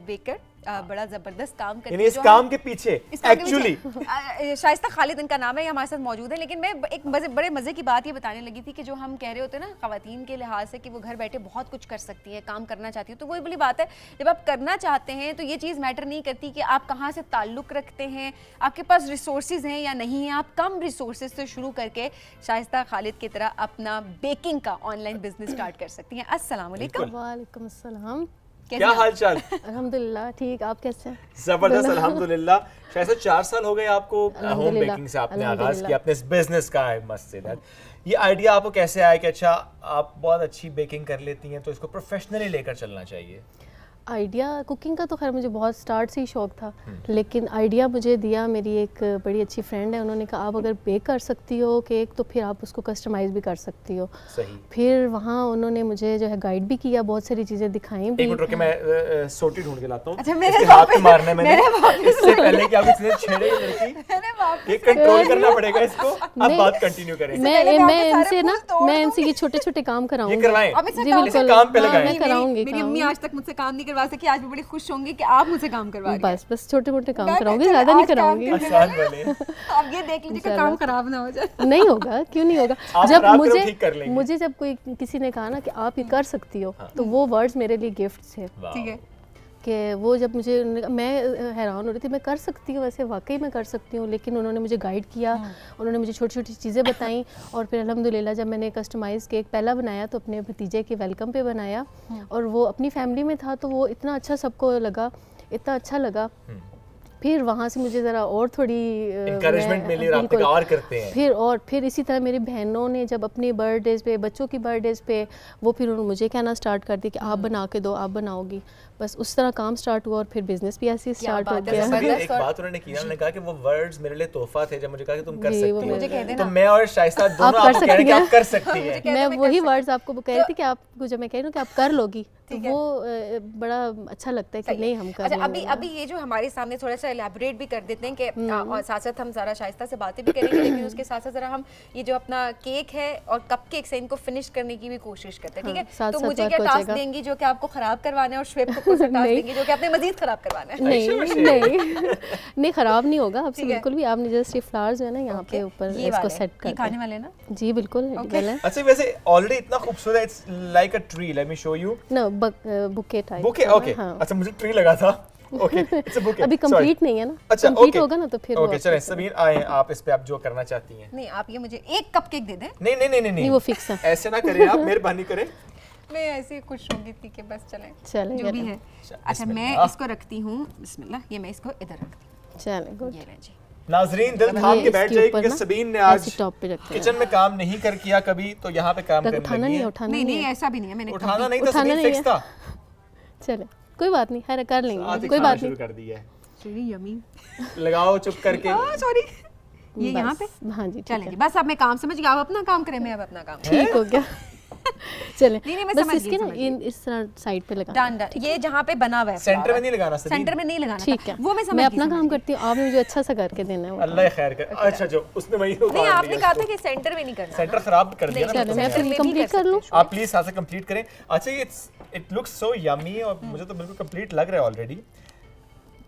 बेकर, बड़ा जबरदस्त काम करते हैं इस काम के पीछे एक्चुअली शाइस्ता खालिद इनका नाम है, ये हमारे साथ मौजूद है। लेकिन मैं एक बड़े मजे की बात ये बताने लगी थी कि जो हम कह रहे होते हैं ना खवातीन के लिहाज से कि वो घर बैठे बहुत कुछ कर सकती हैं, काम करना चाहती है, तो वही बड़ी बात है जब आप करना चाहते हैं तो ये चीज़ मैटर नहीं करती कि आप कहाँ से ताल्लुक़ रखते हैं, आपके पास रिसोर्सेज हैं या नहीं है। आप कम रिसोर्सेज से शुरू करके शाइस्ता खालिद की तरह अपना बेकिंग का ऑनलाइन बिजनेस स्टार्ट कर सकती हैं। अस्सलाम वालेकुम। वालेकुम अस्सलाम। क्या हाल चाल? अल्हम्दुलिल्लाह ठीक, आप कैसे हैं? जबरदस्त अल्हम्दुलिल्लाह। शायद 4 साल हो गए आपको होम अल्हम्दुलिल्लाह, बेकिंग से आपने आगाज अल्हम्दुलिल्लाह। किया अपने इस बिजनेस का है मस्त से दैट। ये आइडिया आपको कैसे आया कि अच्छा आप बहुत अच्छी बेकिंग कर लेती हैं तो इसको प्रोफेशनली लेकर चलना चाहिए? आइडिया कुकिंग का तो खैर मुझे बहुत स्टार्ट से ही शौक था, लेकिन आइडिया मुझे दिया मेरी एक बड़ी अच्छी फ्रेंड है। उन्होंने कहा आप अगर बेक कर सकती हो केक तो फिर आप उसको कस्टमाइज़ भी कर सकती हो। सही। फिर वहाँ उन्होंने मुझे जो है गाइड भी किया, बहुत सारी चीज़ें दिखाई भी। एक मिनट रुके, मैं सोटी ढूंढ के लाता हूँ। अच्छा, मेरे इसके हाथ पे वापस- मारना है मैंने मेरे इससे पहले कि आप इसने छेड़े ये लड़की, ये कंट्रोल करना पड़ेगा इसको। अब नहीं। बात कंटिन्यू करें। पहले मैं मैं आपके सारे इनसे ना फूल तोड़ मैं दूँ। इनसे ये छोटे छोटे काम ये कराऊंगी। करवाएं। अब इसे जी काम- बिल्कुल, काम पे हाँ, लगाएं। मैं कराऊंगी मेरी काम। अम्मी आज तक मुझसे काम नहीं करवा सकी, आज मैं बड़ी खुश होंगी कि आप मुझसे काम करवा रही हैं। बस छोटे मोटे काम मैं कराऊंगी, चलो, ज़्यादा नहीं आज काम कराऊंगी। करने आसान वाले। अब ये देख लीजिए कि काम खराब ना हो जाए। नहीं होगा, क्यों नहीं होगा। आप जब खराब करो, ठीक कर लेंगे। मुझे जब कोई किसी ने कहा ना कि आप ये कर सकती हो, तो वो वर्ड्स मेरे लिए गिफ्ट थे। ठीक है, कि वो जब मुझे मैं हैरान हो रही थी, मैं कर सकती हूँ, वैसे वाकई मैं कर सकती हूँ। लेकिन उन्होंने मुझे गाइड किया, उन्होंने मुझे छोटी छोटी चीज़ें बताई और फिर अल्हम्दुलिल्लाह जब मैंने कस्टमाइज़ केक पहला बनाया तो अपने भतीजे के वेलकम पे बनाया और वो अपनी फैमिली में था तो वो इतना अच्छा सबको लगा, इतना अच्छा लगा। फिर वहाँ से मुझे ज़रा और थोड़ी Encouragement मिली और आपने बिल्कुल। कहा और करते हैं। फिर इसी तरह मेरी बहनों ने जब अपने बर्थडेज़ पे, बच्चों की बर्थडेज़ पे, वो फिर उन्होंने मुझे कहना स्टार्ट कर दिया कि आप बना के दो, आप बनाओगी। बस उस तरह काम स्टार्ट हुआ और फिर बिजनेस भी ऐसे ही स्टार्ट हो बात है, गया। जबरदस्त। अभी एक बात उन्होंने की ना, उन्होंने कहा कि वो वर्ड्स मेरे लिए तोहफा थे जब मुझे कहा कि तुम कर जी, सकती वो हो। मुझे कह देना। तो मैं और शाइस्ता दोनों आप कर आपको कह रहे हैं कि सकती आप कर सकती हैं। कहते मैं मैं वही कर वर्ड्स आपको कह रही थी कि आपको जब मैं कह रही हूँ कि आप कर लोगी तो ठीक है। वो बड़ा अच्छा लगता है कि नहीं हम कर अच्छा, लेंगे। अभी ये जो हमारे सामने थोड़ा सा एलैबोरेट भी कर देते हैं कि और साथ साथ हम ज़रा शाइस्ता से बातें भी करेंगे, लेकिन उसके साथ साथ ज़रा हम ये जो अपना केक है और कप केक्स है इनको फिनिश करने की भी कोशिश करते हैं, ठीक है? साथ तो साथ मुझे वर्क क्या हो टास्क जाएगा। देंगी जो कि आपको खराब करवाना है और श्वेब को कौन सा टास्क नहीं। देंगी जो कि आपने मजीद खराब करवाना है? नहीं नहीं नहीं ख़राब नहीं होगा आपसे ठीक है। बिल्कुल भी। आपने जस्ट ये फ्लावर्स जो है ना यहाँ पे ऊपर ये इसको वाले, सेट ये कर खाने वाले ना? जी बिल्कुल वेल है। अच्छा, वैसे ऑलरेडी इतना खूबसूरत, it's like a tree, let me show you. No bouquet type. Bouquet, okay. अच्छा, मुझे ट्री लगा था। Okay, it's a bouquet. अभी कंप्लीट नहीं है ना। अच्छा, कंप्लीट okay. होगा ना तो फिर वो ओके, आपको चलें सबीन आए, आप इस पे आप जो करना चाहती हैं। नहीं, आप ये मुझे एक कप केक दे दें। नहीं नहीं नहीं नहीं नहीं, वो फिक्स है। ऐसे ना करें आप, मेहरबानी करें। मैं ऐसे ही खुश होंगी थी कि बस चलें चलें, जो भी चलें। है। अच्छा, मैं बिस्मिल्लाह। इसको रखती हूँ, बिस्मिल्लाह, ये मैं इसको इधर रखती हूँ, चलें गुड। ये रहे जी। नाजरीन दिल ये थाम के बैठ इसके जाइए ऊपर क्योंकि ना सबीन ने ऐसे आज टॉप पे रखते हैं। किचन में काम नहीं कर किया कभी, तो यहाँ पे काम करने उठाना लगी नहीं है, है। उठाना नहीं नहीं नहीं है। ऐसा भी नहीं है, मैंने उठाना नहीं था, उठाना सबीन नहीं फिक्स है। था। चले कोई बात नहीं, खैर कर लेंगे, आज ही कोई खाना बात शुरू नहीं। कर दिया है। कभी यमी। लगाओ चुप करके। सॉरी, ये यहाँ पे बस, हाँ जी ठीक चलें है, जी, बस अब मैं काम समझ गया, आप अपना काम करें, मैं अब अपना काम ठीक हो गया। चले नहीं, मैं बस समझ इसके गई, ना समझ गई। इस तरह साइड पे लगा डन डन, ये जहाँ पे बना हुआ है सेंटर में नहीं लगाना सबीन। सेंटर में नहीं लगाना ठीक था। है। वो मैं समझ मैं गई, अपना समझ काम गई। करती हूँ, आपने मुझे अच्छा सा करके देना है वो काम। अल्लाह खैर कर। अच्छा, जो उसने वही नहीं, उतार आपने लिया कहा इसको। था कि सेंटर में नहीं करना। सेंटर खराब कर दिया ना चलो मैं तुमने। फिर में भी कंप्लीट कर कर लूँ। सकते आप प्लीज यहाँ से कंप्लीट करें। अच्छा, इट लुक्स सो यमी और मुझे तो बिल्कुल कंप्लीट लग रहा है ऑलरेडी।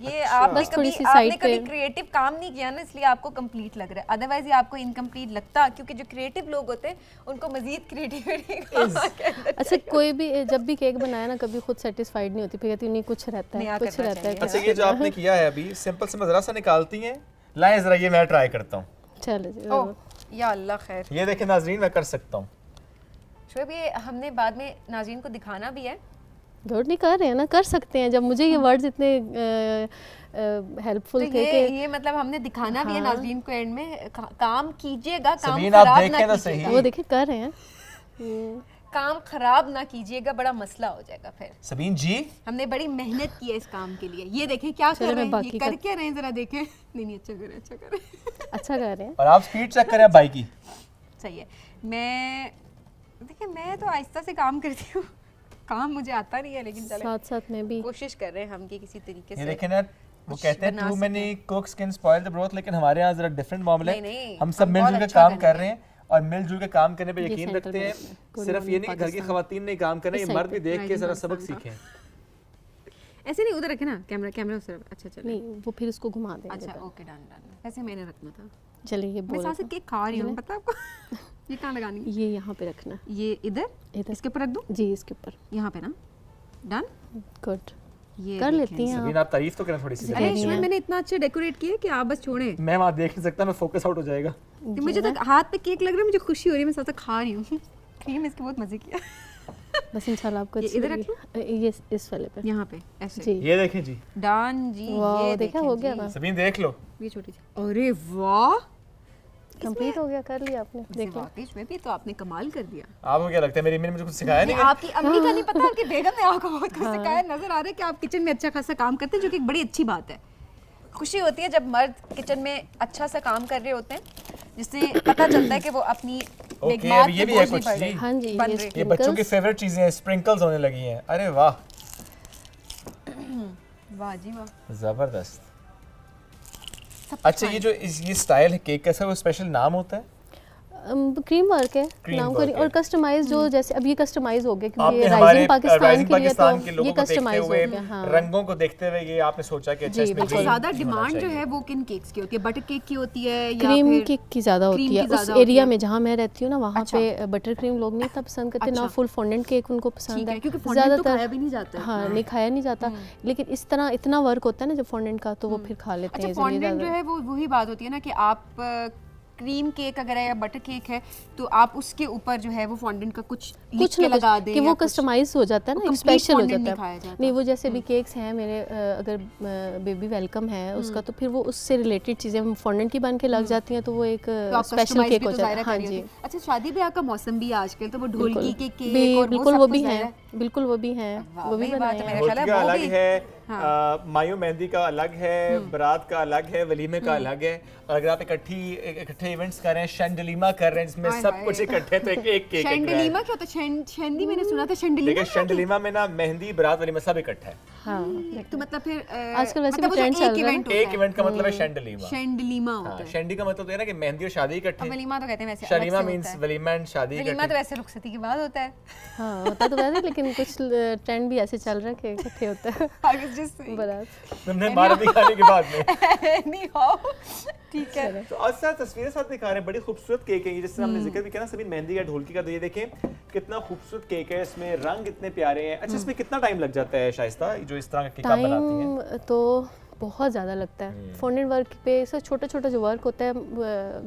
ये आपने बस थोड़ी कभी सी आपने side कभी पे- क्रिएटिव काम नहीं किया ना, इसलिए आपको कंप्लीट लग रहा है, अदरवाइज ये आपको इनकम्प्लीट लगता, क्योंकि जो क्रिएटिव लोग होते हैं उनको मजीद क्रिएटिविटी अच्छा कोई भी जब भी केक बनाया ना कभी खुद सेटिस्फाइड नहीं होती, फिर कहती हूँ नहीं कुछ रहता नहीं, है, आ कुछ करना रहता है। चाहिए। अच्छा, ये जो आपने किया है अभी सिंपल से मैं जरा सा निकालती हैं, लाएं जरा, ये मैं ट्राई करता हूँ। चलो जी ओह या अल्लाह खैर। ये देखें नाजरीन, मैं कर सकता हूँ। शोएब, ये हमने बाद में नाज़रीन को दिखाना भी है। गुड नहीं कर रहे हैं ना, कर सकते हैं। जब मुझे ये वर्ड्स इतने हेल्पफुल तो थे कि ये मतलब हमने दिखाना भी है नाज़रीन को एंड में, काम कीजिएगा, काम सबीन, आप खराब देखें ना तो कीजिएगा। सही। वो देखे कर रहे हैं। काम खराब ना कीजिएगा, बड़ा मसला हो जाएगा फिर। सबीन जी, हमने बड़ी मेहनत की है इस काम के लिए। ये देखें क्या चलो कर रहे मैं हैं, बाकी ये का- कर क्या रहे हैं, जरा देखें। नहीं नहीं, अच्छा करें, अच्छा करें। अच्छा कर रहे हैं। और आप स्पीड चेक करें भाई की। सही है। देखिए मैं तो आहिस्ता से काम करती हूँ, काम मुझे आता नहीं है, लेकिन चले साथ साथ में भी कोशिश कर रहे हैं हम कि किसी तरीके ये से देखें ना, वो कुछ कहते हैं बना टू मेनी सकें। कुक्स कैन स्पॉइल द ब्रोथ, लेकिन हमारे यहाँ जरा डिफरेंट मामला नहीं, है। नहीं, हम सब हम मिलजुल बहुत के अच्छा काम कर कर रहे रहे हैं और मिलजुल के काम करने पे ये यकीन सेंटर रखते में हैं। है। गुड सिर्फ ये मॉर्निंग नहीं कि घर की पाकिस्तान। खवातीन नहीं काम करना, इस ये साइड मर्द भी पे, देख के राइजिंग जरा सबक पाकिस्तान का। सीखें। ऐसे नहीं, उधर रखे ना कैमरा उस तरफ। अच्छा चलो, नहीं, वो फिर उसको घुमा देंगे। अच्छा ओके, डन। ऐसे मैंने रखना था। चलिए ये मैं बोल साथ से केक खा रही हूँ, पता है आपको? ये कहाँ लगानी है? ये यहाँ पे रखना, ये इधर इधर इसके ऊपर रख दूँ? जी, इसके ऊपर। यहाँ पे ना, डन। गुड, ये कर देखें। लेती हैं सबिन आप। आप तारीफ तो करें थोड़ी सी। जी। अरे रही इसमें हैं। मैंने इतना अच्छा डेकोरेट किया कि आप बस छोड़ें। मैं वहाँ देख नहीं सकता, मैं फोकस आउट हो जाएगा। मुझे तो हाथ पे केक लग रहा है, मुझे खुशी हो रही है, मैं साथ साथ खा रही हूँ। क्रीम इसके बहुत मजे किया। बस इंशाल्लाह आपको ये अच्छी इधर लगी। ये इस वाले पे यहाँ पे ऐसे जी। ये देखें जी, डन जी। वाह, ये देखा देखें हो गया जी। ना, सबिन देख लो। ये छोटी सी, अरे वाह, कंप्लीट हो गया, कर लिया आपने। वैसे देखिए वाकई में भी तो आपने कमाल कर दिया। आपको क्या लगता है, मेरी अम्मी ने मुझे कुछ सिखाया ये नहीं? आपकी अम्मी का नहीं पता, आपकी बेगम ने आपको बहुत कुछ सिखाया। नजर आ रहा है कि आप किचन में अच्छा खासा काम करते हैं, जो कि एक बड़ी अच्छी बात है। खुशी होती है जब मर्द किचन में अच्छा सा काम कर रहे होते हैं, जिससे पता चलता है कि वो अपनी बेगमात अभी ये पे भी है बोझ नहीं कुछ पड़ रहे। जी। हाँ जी, बन ये रही। ये बच्चों की sprinkles। फेवरेट चीजें हैं, स्प्रिंकल्स होने लगी हैं। अरे वाह, वाह जी वाह। जबरदस्त। सब कुछ अच्छा, ये जो ये स्टाइल है केक का, वो स्पेशल नाम होता है? क्रीम वर्क है, क्रीम नाम वर्क को है। और कस्टमाइज जो जैसे अब ये कस्टमाइज हो गया क्योंकि आपने ये हमारे राइजिंग पाकिस्तान राइजिंग के लिए तो पाकिस्तान के ये लोगों को देखते कस्टमाइज हो हुए, गया। हाँ, रंगों को देखते हुए ये आपने सोचा कि अच्छा जी, इसमें बिल्कुल। green ज्यादा होना डिमांड जो चाहिए। है वो किन केक्स की होती है? बटर केक की होती है या क्रीम फिर केक की ज़्यादा क्रीम होती है की उस ज़्यादा होती एरिया है? में जहाँ मैं रहती हूँ ना, वहाँ अच्छा। पे बटर क्रीम लोग नहीं इतना पसंद करते ना, अच्छा। फुल फॉन्डेंट केक उनको पसंद ठीक है, है क्योंकि fondant तो खाया भी नहीं जाता है हाँ, इतना। नहीं खाया नहीं जाता, लेकिन इस तरह इतना वर्क होता है ना जब फॉन्डेंट का, तो वो फिर खा लेते अच्छा, हैं फॉन्डेंट ज़्यादा। जो है वो वही बात होती है ना कि आप क्रीम केक अगर है या बटर केक है तो आप उसके ऊपर जो है वो फॉन्डेंट का कुछ लिख कुछ के ना लगा कुछ दें कि या वो कुछ। कस्टमाइज हो जाता है वो ना, एक complete स्पेशल हो fondant जाता नहीं है। खाया जाता। नहीं, वो जैसे भी केक्स हैं मेरे, अगर बेबी वेलकम है उसका, तो फिर वो उससे रिलेटेड चीज़ें फॉन्डेंट की बन के लग जाती हैं, तो वो एक तो आप स्पेशल customize केक भी हो तो जाता ज़ाहिर है। कर हाँ रही जी, होती है। अच्छा, शादी ब्याह का मौसम भी है आजकल, तो वो ढोलकी के केक भी और बिल्कुल सब वो कुछ भी ज़ाहिर हैं, बिल्कुल वो भी हैं, वाह, वो भी वही बात बनाए है, हैं। मेरा ख्याल है होली का वो अलग भी। है, मायो मेहंदी का अलग है, बारात का अलग है, वलीमे का अलग है। और अगर आप इकट्ठे इवेंट्स कर रहे हैं, शंडलीमा कर रहे हैं जिसमें हाय सब हाय। कुछ इकट्ठे, तो एक केक शंडलीमा क्या होता है? शंडी मैंने सुना था, शंडलीमा देखिए, शंडलीमा में ना मेहंदी, बारात, वलीमा सब इकट्ठा है। हाँ, तो मतलब फिर आजकल वैसे मतलब भी वो जो trend चल एक रहा है इवेंट होता एक है, इवेंट का मतलब है शंडलीमा। शंडलीमा हाँ, होता है। शंडी का मतलब तो है ना कि मेहंदी और शादी अब इकट्ठे। वलीमा तो कहते हैं वैसे अलग शलीमा से मींस होता है। वलीमा एंड शादी वलीमा तो इकट्ठे। वैसे रुखसती के बाद होता है। हाँ, होता तो वैसे, लेकिन कुछ ट्रेंड भी ऐसे चल रहा है कि इकट्ठे होता है I was just saying. बारात। तुमने बारात भी खाने के बाद में। Anyhow, ठीक है। तो आज साथ तस्वीरें साथ दिखा रहे हैं, बड़ी खूबसूरत केक है ये, जैसे हमने जिक्र भी किया ना सभी मेहंदी या ढोलकी का, तो ये देखें कितना खूबसूरत केक है, इसमें रंग इतने प्यारे हैं। अच्छा, इसमें कितना टाइम लग जाता है शाइस्ता, जो इस तरह का केक आप बनाती हैं? टाइम तो बहुत ज़्यादा लगता है। फॉन्डेंट वर्क पे ऐसा छोटा छोटा जो वर्क होता है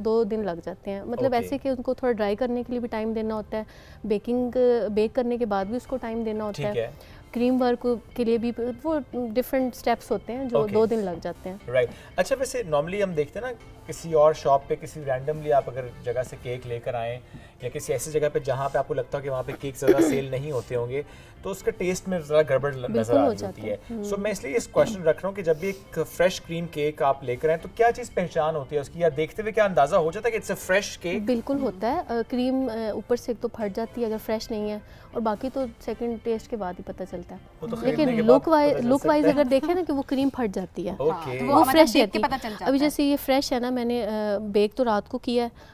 2 दिन लग जाते हैं, मतलब Okay. ऐसे कि उनको थोड़ा ड्राई करने के लिए भी टाइम देना होता है, बेक करने के बाद भी उसको टाइम देना होता ठीक है, है। क्रीम वर्क के लिए भी वो डिफरेंट स्टेप्स होते हैं जो Okay. 2 दिन लग जाते हैं। राइट। अच्छा, वैसे नॉर्मली हम देखते हैं ना किसी और शॉप पे, किसी रैंडमली आप अगर जगह से केक लेकर आएँ या किसी ऐसी जगह पे जहाँ पे आपको लगता हो कि वहाँ पे केक ज़्यादा सेल नहीं होते होंगे, तो उसका टेस्ट में ज़रा गड़बड़ नज़र आ हो रही जाता होती है। सो मैं इसलिए इस क्वेश्चन रख रहा हूँ कि जब भी एक फ्रेश क्रीम केक आप लेकर आएँ तो क्या चीज़ पहचान होती है उसकी, या देखते हुए क्या अंदाज़ा हो जाता है कि इट्स अ फ्रेश केक? बिल्कुल होता है, क्रीम ऊपर से एक तो फट जाती है अगर फ्रेश नहीं है, और बाकी तो सेकंड टेस्ट के बाद ही पता चलता वो तो है, खरीदने लेकिन के बाद पता चल लुक वाइज सकता है। अगर देखें ना कि वो क्रीम फट जाती है, ओके। तो वो मतलब फ्रेश देख के रहती पता चल है। जाता अभी है। जैसे ये फ्रेश है ना, मैंने बेक तो रात को किया है,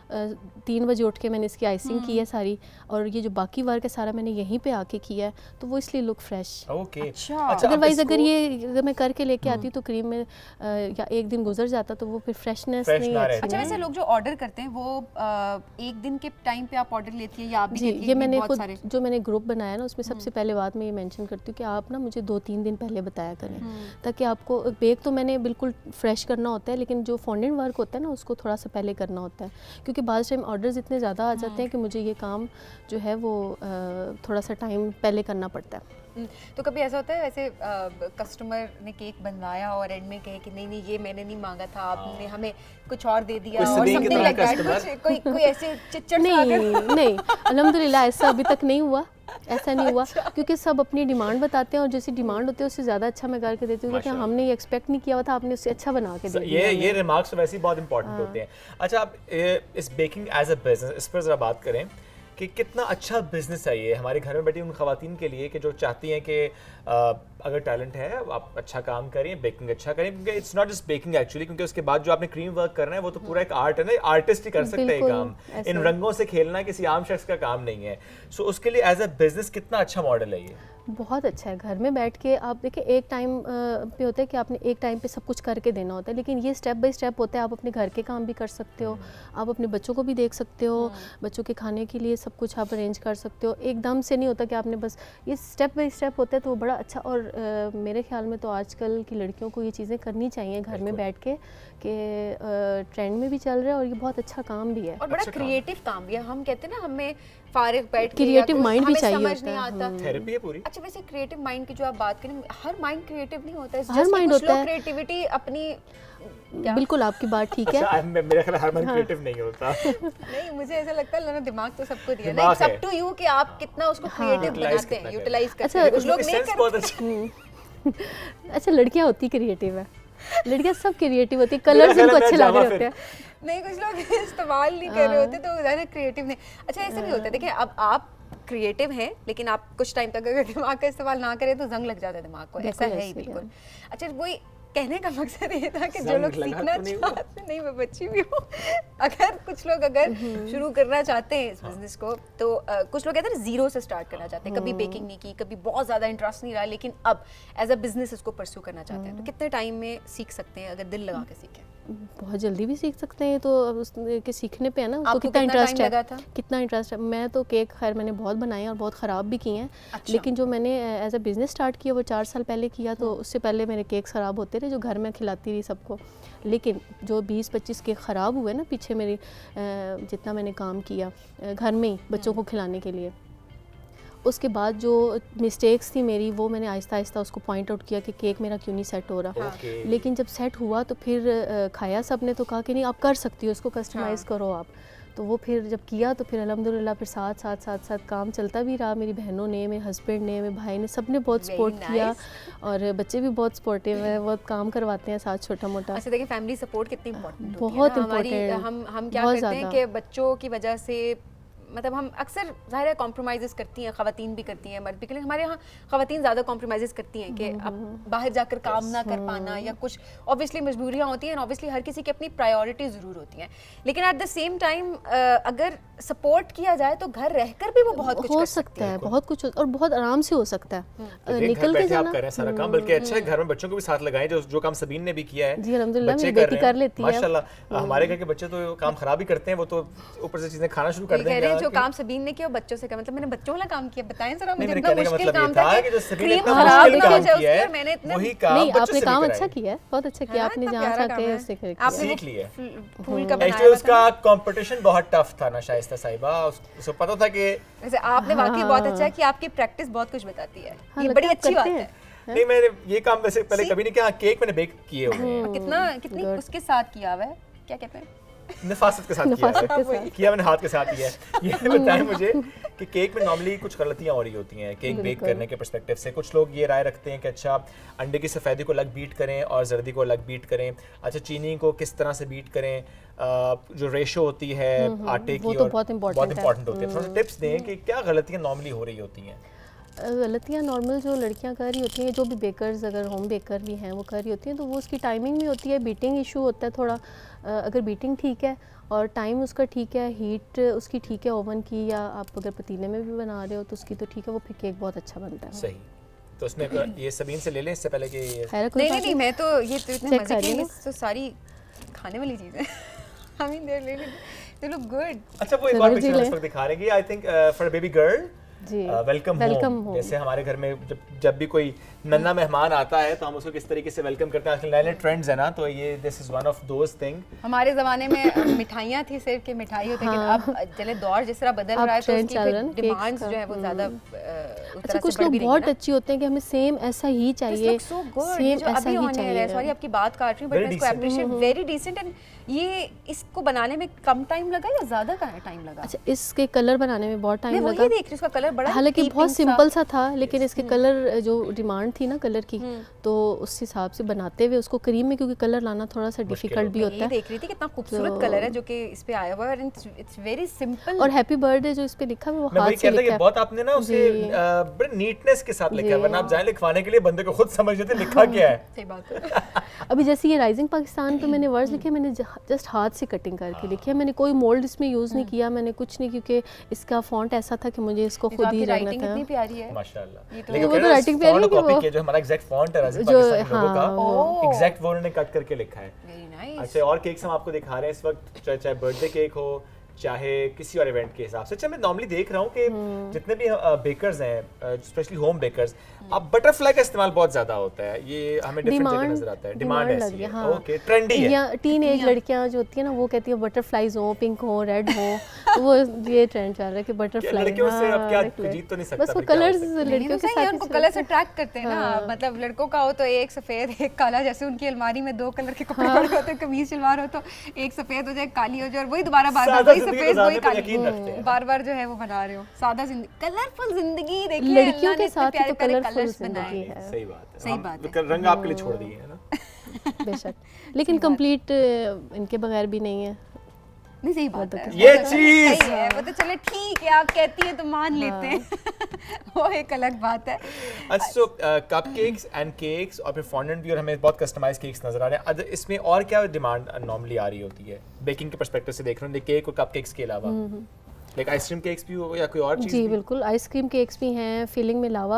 3 बजे उठ के मैंने इसकी आइसिंग की है सारी, और ये जो बाकी वर्क है सारा मैंने यहीं पे आके किया है, तो वो इसलिए लुक फ्रेश। ओके। अच्छा। अब अदरवाइज अगर इसको- ये अगर मैं करके लेके आती तो क्रीम में या एक दिन गुजर जाता तो वो फिर फ्रेशनेस Fresh नहीं ना अच्छी रहती। अच्छा, नहीं। वैसे लोग जो ऑर्डर करते हैं वो एक दिन के टाइम पे आप ऑर्डर लेती है या आप भी जी, देती है ये कि मैंने बहुत खुद सारे? जो मैंने ग्रुप बनाया ना, उसमें सबसे पहले बात मैं ये मेंशन करती हूँ कि आप ना मुझे 2-3 दिन पहले बताया करें, ताकि आपको बेक तो मैंने बिल्कुल फ्रेश करना होता है, लेकिन जो फॉन्डेंट वर्क होता है ना उसको थोड़ा सा पहले करना होता है, क्योंकि बाद टाइम ऑर्डर्स इतने ज़्यादा आ जाते हैं कि मुझे ये काम जो है वो थोड़ा सा टाइम पहले करना पड़ता है। तो कभी ऐसा होता है वैसे कस्टमर ने केक बनवाया और एंड में कहे कि नहीं नहीं ये मैंने नहीं मांगा था, आपने हमें कुछ और दे दिया कोई और सदीक की समथिंग तरह लाइक दैट, customer? कोई ऐसे चिच्चड़ नहीं नहीं, अल्हम्दुलिल्लाह ऐसा अभी तक नहीं हुआ, ऐसा नहीं हुआ, क्योंकि सब अपनी डिमांड बताते हैं और जैसी डिमांड होती है उससे ज़्यादा अच्छा मैं करके देती हूँ, क्योंकि हमने ये एक्सपेक्ट नहीं किया हुआ था, आपने उससे अच्छा बना के दे दिया। ये रिमार्क्स वैसे ही बहुत इंपॉर्टेंट होते हैं। अच्छा, आप इस बेकिंग एज अ बिजनेस इस पर ज़रा बात करें कि कितना अच्छा बिजनेस है ये हमारे घर में बैठी उन खवातीन के लिए कि जो चाहती हैं कि अगर टैलेंट है आप अच्छा काम करें, बेकिंग अच्छा करें, क्योंकि it's not just baking actually, क्योंकि उसके बाद जो आपने क्रीम वर्क करना है वो तो पूरा एक आर्ट है ना, आर्टिस्ट ही कर सकते हैं ये बिल्कुल, काम। ऐसे इन ही। रंगों से खेलना किसी आम शख्स का काम नहीं है। सो उसके लिए एज अ बिजनेस कितना अच्छा मॉडल है ये। बहुत अच्छा है, घर में बैठ के आप देखिए एक टाइम पे होता है कि आपने एक टाइम पे सब कुछ करके देना होता है, लेकिन ये स्टेप बाय स्टेप होता है, आप अपने घर के काम भी कर सकते हो, आप अपने बच्चों को भी देख सकते हो, बच्चों के खाने के लिए सब कुछ आप अरेंज कर सकते हो, एकदम से नहीं होता कि आपने बस ये स्टेप बाय स्टेप होता है, तो वो बड़ा अच्छा। और मेरे ख्याल में तो आजकल की लड़कियों को ये चीज़ें करनी चाहिए घर में बैठ के, कि ट्रेंड में भी चल रहा है और ये बहुत अच्छा काम भी है। और बड़ा अच्छा काम। क्रिएटिव काम भी है। हम कहते हैं ना हमें फारिग बैठ के Creative या mind भी हमें चाहिए समझ होता नहीं है, आता। थेरेपी है पूरी। अच्छा, वैसे क्रिएटिव माइंड की जो आप बात करें, हर माइंड क्रिएटिव नहीं होता है, हर mind होता है। क्रिएटिविटी अपनी क्या? बिल्कुल आपकी बात ठीक है। अच्छा, मेरे ख्याल हर मन क्रिएटिव नहीं होता। नहीं, मुझे ऐसा लगता है अल्लाह ने दिमाग तो सबको दिया ना, दिमाग इट्स अप है। टू यू कि आप कितना उसको क्रिएटिव Utilize बनाते कितना हैं, करें। यूटिलाइज करते अच्छा, हैं। कुछ लोग उसमें नहीं sense बहुत करते। अच्छा। अच्छा, लड़कियां होती क्रिएटिव है, लड़कियां सब क्रिएटिव होती है, कलर्स मेरा उनको ख्याल है अच्छे मैं लग रहे जावा होते हैं। नहीं, कुछ लोग इस्तेमाल नहीं कर रहे होते तो ज़्यादा क्रिएटिव नहीं। अच्छा, ऐसा भी होता है, देखिए अब आप क्रिएटिव हैं लेकिन आप कुछ टाइम तक अगर दिमाग का इस्तेमाल ना करें तो जंग लग जाता है दिमाग को, ऐसा बिल्कुल है ही ऐसे ही बिल्कुल। अच्छा, वही कहने का मकसद ये था कि जो जंग लोग लगा सीखना तो नहीं हुआ? चाहते, नहीं मैं बच्ची भी हूँ, अगर कुछ लोग अगर शुरू करना चाहते हैं इस बिजनेस को, तो कुछ लोग कहते हैं ना जीरो से स्टार्ट करना चाहते हैं, कभी बेकिंग नहीं की, कभी बहुत ज़्यादा इंटरेस्ट नहीं रहा, लेकिन अब एज अ बिजनेस इसको परस्यू करना चाहते हैं, तो कितने टाइम में सीख सकते हैं अगर दिल लगा के सीखें? बहुत जल्दी भी सीख सकते हैं, तो अब उसके सीखने पे है ना, उसको आपको कितना कितना इंटरेस्ट time लगा है, था? कितना इंटरेस्ट है। मैं तो केक खैर मैंने बहुत बनाए और बहुत ख़राब भी किए हैं, अच्छा। लेकिन जो मैंने एज अ बिज़नेस स्टार्ट किया वो 4 साल पहले किया, तो उससे पहले मेरे केक्स ख़राब होते थे जो घर में खिलाती रही सबको, लेकिन जो 20-25 केक ख़राब हुए ना पीछे मेरी जितना मैंने काम किया घर में ही बच्चों को खिलाने के लिए, उसके बाद जो मिस्टेक्स थी मेरी वो मैंने आहिस्ता आहिस्ता उसको पॉइंट आउट किया कि केक मेरा क्यों नहीं सेट हो रहा। ओके। लेकिन जब सेट हुआ तो फिर खाया सब ने तो कहा कि नहीं आप कर सकती हो, इसको कस्टमाइज़ करो आप। तो वो फिर जब किया तो फिर अल्हम्दुलिल्लाह फिर साथ काम चलता भी रहा। मेरी बहनों ने, मेरे हस्बैंड ने, मेरे भाई ने, सब ने बहुत Very सपोर्ट किया nice. और बच्चे भी बहुत सपोर्टिव है, बहुत काम करवाते हैं साथ छोटा मोटा। अच्छा, देखिए फैमिली सपोर्ट कितनी इंपॉर्टेंट होती है बहुत ना, हमारी important, हम क्या बहुत करते हैं ज़्यादा। कि बच्चों की वजह से मतलब हम अक्सर ज़ाहिर है कॉम्प्रोमाइज़ करती हैं, ख़वातीन भी करती हैं, मर्द भी, लेकिन हमारे यहाँ ख़वातीन ज़्यादा कॉम्प्रोमाइज़ करती हैं कि अब बाहर जाकर काम ना कर पाना या कुछ ऑब्वियसली मजबूरियाँ होती हैं, ऑब्वियसली हर किसी की अपनी प्रायोरिटी ज़रूर होती हैं, लेकिन एट द सेम टाइम अगर सपोर्ट किया जाए तो घर रहकर भी वो बहुत कुछ हो कर सकता है, बहुत कुछ और बहुत आराम से हो सकता है। घर निकल के बैठे आप जाना, करें सारा काम, बल्कि अच्छा है घर में बच्चों को भी साथ लगाएं, जो काम सबीन ने भी किया है। जी, अल्हम्दुलिल्लाह बच्चे मेरी कर बेटी रहे हैं। कर लेती है। माशाल्लाह, हमारे घर के बच्चे तो काम खराब ही करते हैं, वो तो ऊपर से चीजें खाना शुरू कर ये कह देंगे। रहे हैं जो आके। काम सबीन ने किया वो बच्चों से का मतलब मैंने बच्चों वाला काम किया, बताएं जरा नहीं, मुझे, मेरे इतना कहने का मुश्किल मतलब ये काम था था कि जो सबीन क्रीम इतना खराब मुश्किल ना हो काम जाए किया उसकी है, और मैंने इतने वही काम नहीं बच्चों आपने से भी काम कराएं। अच्छा किया है, बहुत अच्छा किया आपने, इतना जहाँ प्यारा से काम आके है। उससे किया। आपने वो सीख लिया। फूल का एक्चुअली बनाया उसका था। कंपटीशन बहुत टफ था ना शाइस्ता साहिबा, उसको पता था कि वैसे आपने वाकई बहुत अच्छा है कि आपकी प्रैक्टिस बहुत कुछ बताती है, हाँ, ये लगता बड़ी है आप अच्छी बात करते है। हैं। नहीं, मैंने ये काम वैसे पहले कभी नहीं किया। केक मैंने बेक किए हुए हैं, और कितनी उसके साथ किया हुआ है, क्या कहते हैं, नफासत के साथ किया नफासत है। के साथ। किया मैंने हाथ के साथ ही है। ये बताएं मुझे कि केक में नॉर्मली कुछ गलतियां हो रही होती हैं केक बेक करने के पर्सपेक्टिव से। कुछ लोग ये राय रखते हैं कि अच्छा अंडे की सफ़ेदी को अलग बीट करें और जर्दी को अलग बीट करें, अच्छा चीनी को किस तरह से बीट करें, जो रेशो होती है आटे की वो तो और बहुत important है। होती है। थोड़ा सा टिप्स दें कि क्या गलतियां नॉर्मली हो रही होती हैं। गलतियाँ नॉर्मल जो लड़कियां कर रही होती हैं, जो भी बेकर्स अगर होम बेकर भी हैं वो कर रही होती हैं, तो वो उसकी टाइमिंग में होती है, बीटिंग इशू होता है थोड़ा। अगर बीटिंग ठीक है और टाइम उसका ठीक है, हीट उसकी ठीक है ओवन की, या आप अगर पतीले में भी बना रहे हो तो उसकी तो ठीक है, वो फिर केक बहुत अच्छा बनता है। सही, तो उसमें ये सबीन से ले लें इससे पहले कि खैर कोई नहीं बात नहीं नहीं, मैं तो ये तो इतने Check मजे कर की रही ये हूँ। तो सारी खाने वाली चीजें I mean they look good. अच्छा वो एक और जरूर पिक्चर जी इस वक्त दिखा रहे हैं। I think for a baby girl जी, वेलकम welcome होम। home। जैसे हमारे घर में जब भी कोई नन्ना मेहमान आता है तो हम उसको किस तरीके से वेलकम करते हैं, आजकल नए नए ट्रेंड्स है ना, तो ये this is one of those thing. हमारे ज़माने में मिठाइयाँ थी सिर्फ कि मिठाई होती है, लेकिन अब चले दौर जिस तरह बदल अब रहा है तो trend उसकी चल रहा है ना, डिमांड्स cakes जो है वो ज़्यादा अच्छा, कुछ लोग बहुत अच्छी होते हैं कि हमें सेम ऐसा ही चाहिए, सो गुड, सेम जो ऐसा अभी ही ऑन एयर है, चाहिए। सॉरी आपकी बात काट रही हूँ बट Very मैं इसको decent। Appreciate, very decent. And ये इसको बनाने में कम टाइम लगा या ज़्यादा टाइम लगा? अच्छा, इसके कलर बनाने में बहुत मैं टाइम वही लगा, देख रही हूँ, उसका कलर बड़ा हालांकि deep बहुत pink सा। सिंपल सा था, लेकिन इसके कलर जो डिमांड थी ना कलर की, तो उस हिसाब से बनाते हुए उसको क्रीम में, क्योंकि कलर लाना थोड़ा सा डिफिकल्ट भी मैं होता यही है। देख रही थी कितना खूबसूरत कलर है जो कि इस पे आया हुआ है, और इट्स वेरी सिंपल। और हैप्पी बर्थडे जो इस पे लिखा है वो मैं हाथ वही से कहता कि लिखा है। बहुत आपने ना उसे जी। बड़े नीटनेस के साथ लिखा है, जी। वरना आप जाए लिखवाने के लिए बंदे को खुद समझ लेते लिखा क्या है। सही बात है। अभी जैसे ये राइजिंग पाकिस्तान पे मैंने वर्ड्स लिखे, मैंने जस्ट हाथ से कटिंग करके लिखे, मैंने कोई मोल्ड इसमें यूज़ नहीं किया, मैंने कुछ नहीं, क्योंकि इसका फॉन्ट ऐसा था कि मुझे इसको ये तो खुद ही आपकी रहना राइटिंग था। इतनी प्यारी है। माशाल्लाह। ये तो- लेकिन वो तो कहते हैं writing प्यारी है font कि copy वो- किया, जो हमारा एग्जैक्ट फॉन्ट है राज़ी जो पाकिस्तान के लोगों का, वो- एग्जैक्ट वो उन्होंने कट करके लिखा है। Very nice. अच्छा, और केक्स हम आपको दिखा रहे हैं इस वक्त, चाहे बर्थडे केक हो चाहे किसी और इवेंट के हिसाब से। अच्छा, मैं नॉर्मली देख रहा हूँ कि जितने भी बेकर्स हैं, स्पेशली होम बेकर्स, अब बटरफ्लाई का इस्तेमाल बहुत ज्यादा होता है, ये हमें डिफरेंट जगह नजर आता है, डिमांड लग ऐसी रही है, है। हाँ। ओके, ट्रेंडी है। या टीन एज लड़कियां जो होती है ना, वो कहती है बटरफ्लाईज हो, पिंक हो, रेड हो, तो वो ये ट्रेंड चल रहा है कि बटरफ्लाई। लड़कियों से अब क्या जीत तो नहीं सकता, बस वो फिर क्या हो कलर्स सकता है? लड़कियों के सही है, साथ उनको ही कलर से चलते हैं। अट्रैक्ट करते हैं ना, मतलब लड़कों का हो तो एक सफेद एक काला, जैसे उनकी अलमारी में 2 कलर के कपड़े पड़े होते हैं, कमीज शलवार हो तो एक सफेद हो जाए, एक काली हो जाए, और वही दोबारा बार बार सादा वही जिंदगी सफेद गुजारने वही पे काली, यकीन रखते हैं। बार बार जो है वो बना रहे हो सादा जिंदगी, कलरफुल जिंदगी। देखिए लड़कियों अल्लाह के ने इतने साथ ही प्यारे तो प्यारे colourful कलर्स जिंदगी बनाए। है। सही बात है, सही हम बात है। रंग आपके लिए छोड़ दिए है ना। बेशक, लेकिन कंप्लीट इनके बगैर भी नहीं है। नहीं, सही बात है, ये वो तो चीज़! सही है, वो तो चले ठीक है, आप कहती है तो मान लेते हैं। वो एक अलग बात है। अच्छा, सो कपकेक्स एंड केक्स और फिर फॉन्डेंट भी, और हमें बहुत कस्टमाइज केक्स नजर आ रहे हैं। इसमें और क्या डिमांड नॉर्मली आ रही होती है बेकिंग के पर्सपेक्टिव से देख रहे हैं, केक और कपकेक्स के अलावा? लाइक आइसक्रीम केक्स भी हो या कोई और चीज़ जी भी? बिल्कुल, आइसक्रीम केक्स भी हैं, फिलिंग में लावा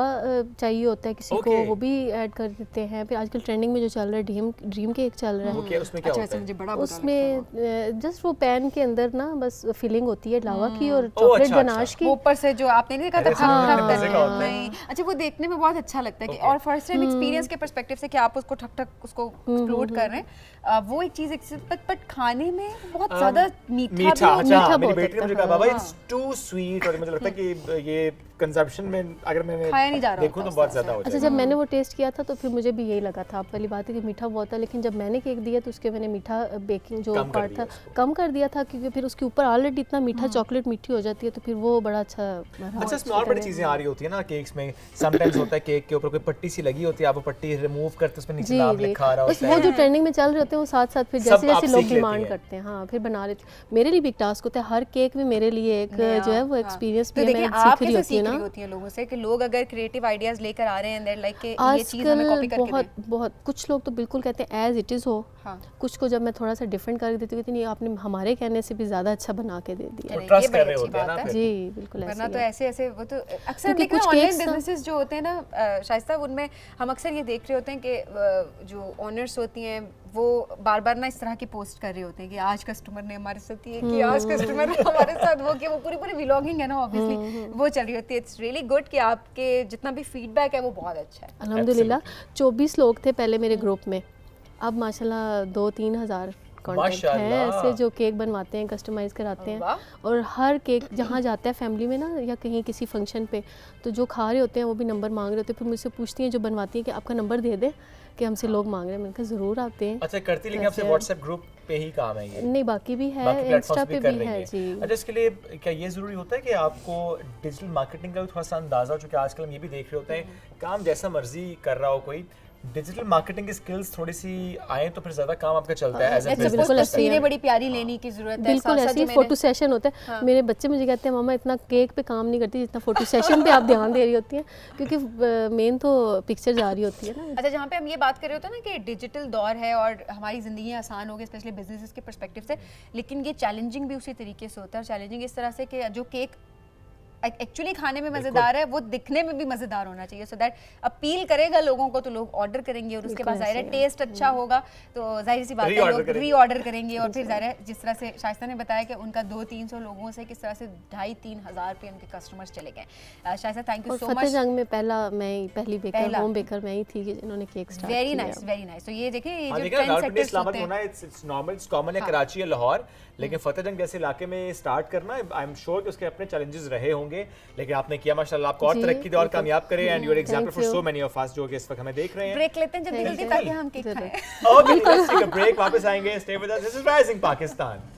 चाहिए होता है किसी को, Okay. वो भी ऐड कर देते हैं। फिर आजकल ट्रेंडिंग में जो चल रहा है ड्रीम केक चल रहा है, ओके, उसमें क्या अच्छा, होता है? मुझे बड़ा बुरा उसमें जस्ट वो पैन के अंदर ना बस फिलिंग होती है लावा की और ओह, चॉकलेट अच्छा, गनाश अच्छा। की। वो ऊपर से जो आपने नहीं देखा था, अरे, ठक हाँ, ठक मजे का होता है। नहीं, अच्छा वो देखने में बहुत अच्छा लगता है कि, Okay. और फर्स्ट टाइम एक्सपीरियंस के पर्सपेक्टिव से कि आप उसको ठक ठक उसको एक्सप्लोर कर रहे हैं, वो एक चीज, बट खाने में बहुत ज्यादा मीठा भी मीठा, होता अच्छा, मीठा मेरी बहुत बेटी ने होता मुझे है, कहा बाबा हाँ। इट्स टू स्वीट, और मुझे लगता है कि ये कंजम्पशन में अगर मैं खाया नहीं जा रहा देखूं होता तो उस बहुत तरह ज्यादा हो अच्छा, जाएगा। जब मैंने वो टेस्ट किया था तो फिर मुझे भी यही लगा था, पहली बात है कि मीठा बहुत था, लेकिन जब मैंने केक दिया तो उसके मैंने मीठा बेकिंग जो कम कर पार्ट दिया था उसको। कम कर दिया था, क्योंकि फिर उसके ऊपर ऑलरेडी इतना मीठा चॉकलेट मीठी हो जाती है, तो फिर वो बड़ा अच्छा रहा। अच्छा, इसमें और बड़ी चीजें आ रही होती है ना केक्स में, समटाइम्स होता है केक के ऊपर कोई पट्टी सी लगी होती है, आप वो पट्टी रिमूव करते उसमें नीचे जी नाम जी, लिखा आ रहा बस होता वो है। जो ट्रेंडिंग में चल रहे होते हैं वो साथ साथ फिर सब जैसे आप जैसे लोग सीख लेती डिमांड हैं। करते हैं, हाँ फिर बना लेते मेरे लिए भी एक टास्क होता है, हर केक में मेरे लिए एक जो है वो एक्सपीरियंस तो भी देखिए मैं आप सीख रही कैसे होती है सीख ना। रही होती हैं लोगों से कि लोग अगर क्रिएटिव आइडियाज लेकर आ रहे हैं एंड लाइक कि ये चीज हमें कॉपी आजकल करके बहुत दें। बहुत कुछ लोग तो बिल्कुल कहते हैं एज इट इज़ हो, हाँ। कुछ को जब मैं थोड़ा सा डिफरेंट कर देती हूँ, नहीं आपने हमारे कहने से भी ज़्यादा अच्छा बना के दे दिया। चलिए, ट्रस्ट ये कर बड़ी रहे अच्छी होते हैं बात ना है। फिर। जी बिल्कुल वरना ऐसे तो ही है। ऐसे ऐसे वो तो अक्सर क्योंकि देखना कुछ ऑनलाइन cakes ना- बिजनेसेस जो होते हैं ना शाइस्ता, उनमें हम अक्सर ये देख रहे होते हैं कि जो ओनर्स होती हैं वो बार बार ना इस तरह की पोस्ट कर रहे होते हैं कि आज कस्टमर ने हमारे साथ ये किया, आज कस्टमर ने हमारे साथ वो किया, वो पूरी पूरी व्लॉगिंग है ना ऑब्वियसली वो चल रही होती है। इट्स रियली गुड कि आपके जितना भी फीडबैक है वो बहुत अच्छा है। अल्हम्दुलिल्लाह 24 लोग थे पहले मेरे ग्रुप में, अब माशाल्लाह 2-3 हज़ार कॉन्टैक्ट हैं माशाल्लाह। ऐसे जो केक बनवाते हैं, कस्टमाइज़ कराते हैं। वाह। और हर केक जहाँ जाता है फैमिली में ना या कहीं किसी फंक्शन पे, तो जो खा रहे होते हैं वो भी नंबर मांग रहे होते हैं, फिर मुझसे पूछती हैं जो बनवाती हैं कि आपका नंबर दे दें कि हमसे लोग मांग रहे हैं। मैंने कहा ज़रूर आप दें। अच्छा, करती लेकिन आपसे वैसे- व्हाट्सएप ग्रुप पे ही काम है ये? नहीं बाकी भी है, बाकी इंस्टा प्लेटफॉर्म्स पे कर भी रही है हैं। जी। अच्छा, इसके लिए क्या ये ज़रूरी होता है कि आपको डिजिटल मार्केटिंग का भी थोड़ा सा अंदाज़ा हो, चूँकि आजकल हम ये भी देख रहे होते हैं काम जैसा मर्जी कर रहा हो कोई, डिजिटल मार्केटिंग की स्किल्स थोड़ी सी आए तो फिर ज़्यादा काम आपका चलता है एज ए बिल्कुल बिजनेस ऐसे ही है। तस्वीरें बड़ी प्यारी लेने की जरूरत है। बिल्कुल साथ-साथ ऐसे जो ही फोटो सेशन होता है। मेरे बच्चे मुझे कहते हैं मामा इतना केक पे काम नहीं करती जितना फोटो सेशन पे आप ध्यान दे रही होती हैं, क्योंकि मेन तो पिक्चर जा रही होती है ना। अच्छा, जहाँ पे हम ये बात कर रहे होते हैं ना कि डिजिटल दौर है और हमारी ज़िंदगी आसान हो गई स्पेशली बिजनेसेस के पर्सपेक्टिव से, लेकिन ये चैलेंजिंग भी उसी तरीके से होता है। और चैलेंजिंग इस तरह से कि जो केक एक्चुअली खाने में मजेदार है वो दिखने में भी मजेदार होना चाहिए, सो दैट अपील करेगा लोगों को, तो लोग ऑर्डर करेंगे और उसके बाद जाहिर है टेस्ट अच्छा होगा तो जाहिर सी बात है लोग री-ऑर्डर करेंगे। और फिर जाहिर है जिस तरह से शाइस्ता ने बताया कि उनका 200-300 लोगों से किस तरह से 2,500-3 हज़ार पे उनके कस्टमर्स चले गए। Shaista thank you so much. Fateh Jang में पहली बेकर होम बेकर मैं ही थी कि जिन्होंने केक स्टार्ट वेरी किया। Nice, very nice. तो ये देखिए ये जो देखिए ट्रेंड रावलपिंडी सेटर्स इस्लामाबाद होते में हैं, होना इट्स नॉर्मल, इट्स कॉमन है कराची या लाहौर, लेकिन फतेहजंग जैसे इलाके में स्टार्ट करना आई एम श्योर कि उसके अपने चैलेंजेस रहे होंगे, लेकिन आपने किया माशाल्लाह। आपको और जी, तरक्की दे और कामयाब करे and you are example Thank for you. So many of us जो कि इस वक्त हमें देख रहे हैं। ब्रेक लेते हैं जल्दी जल्दी ताकि हम केक जरूर। खाएं। Okay let's take a break, वापस आएंगे, stay with us, this is rising Pakistan.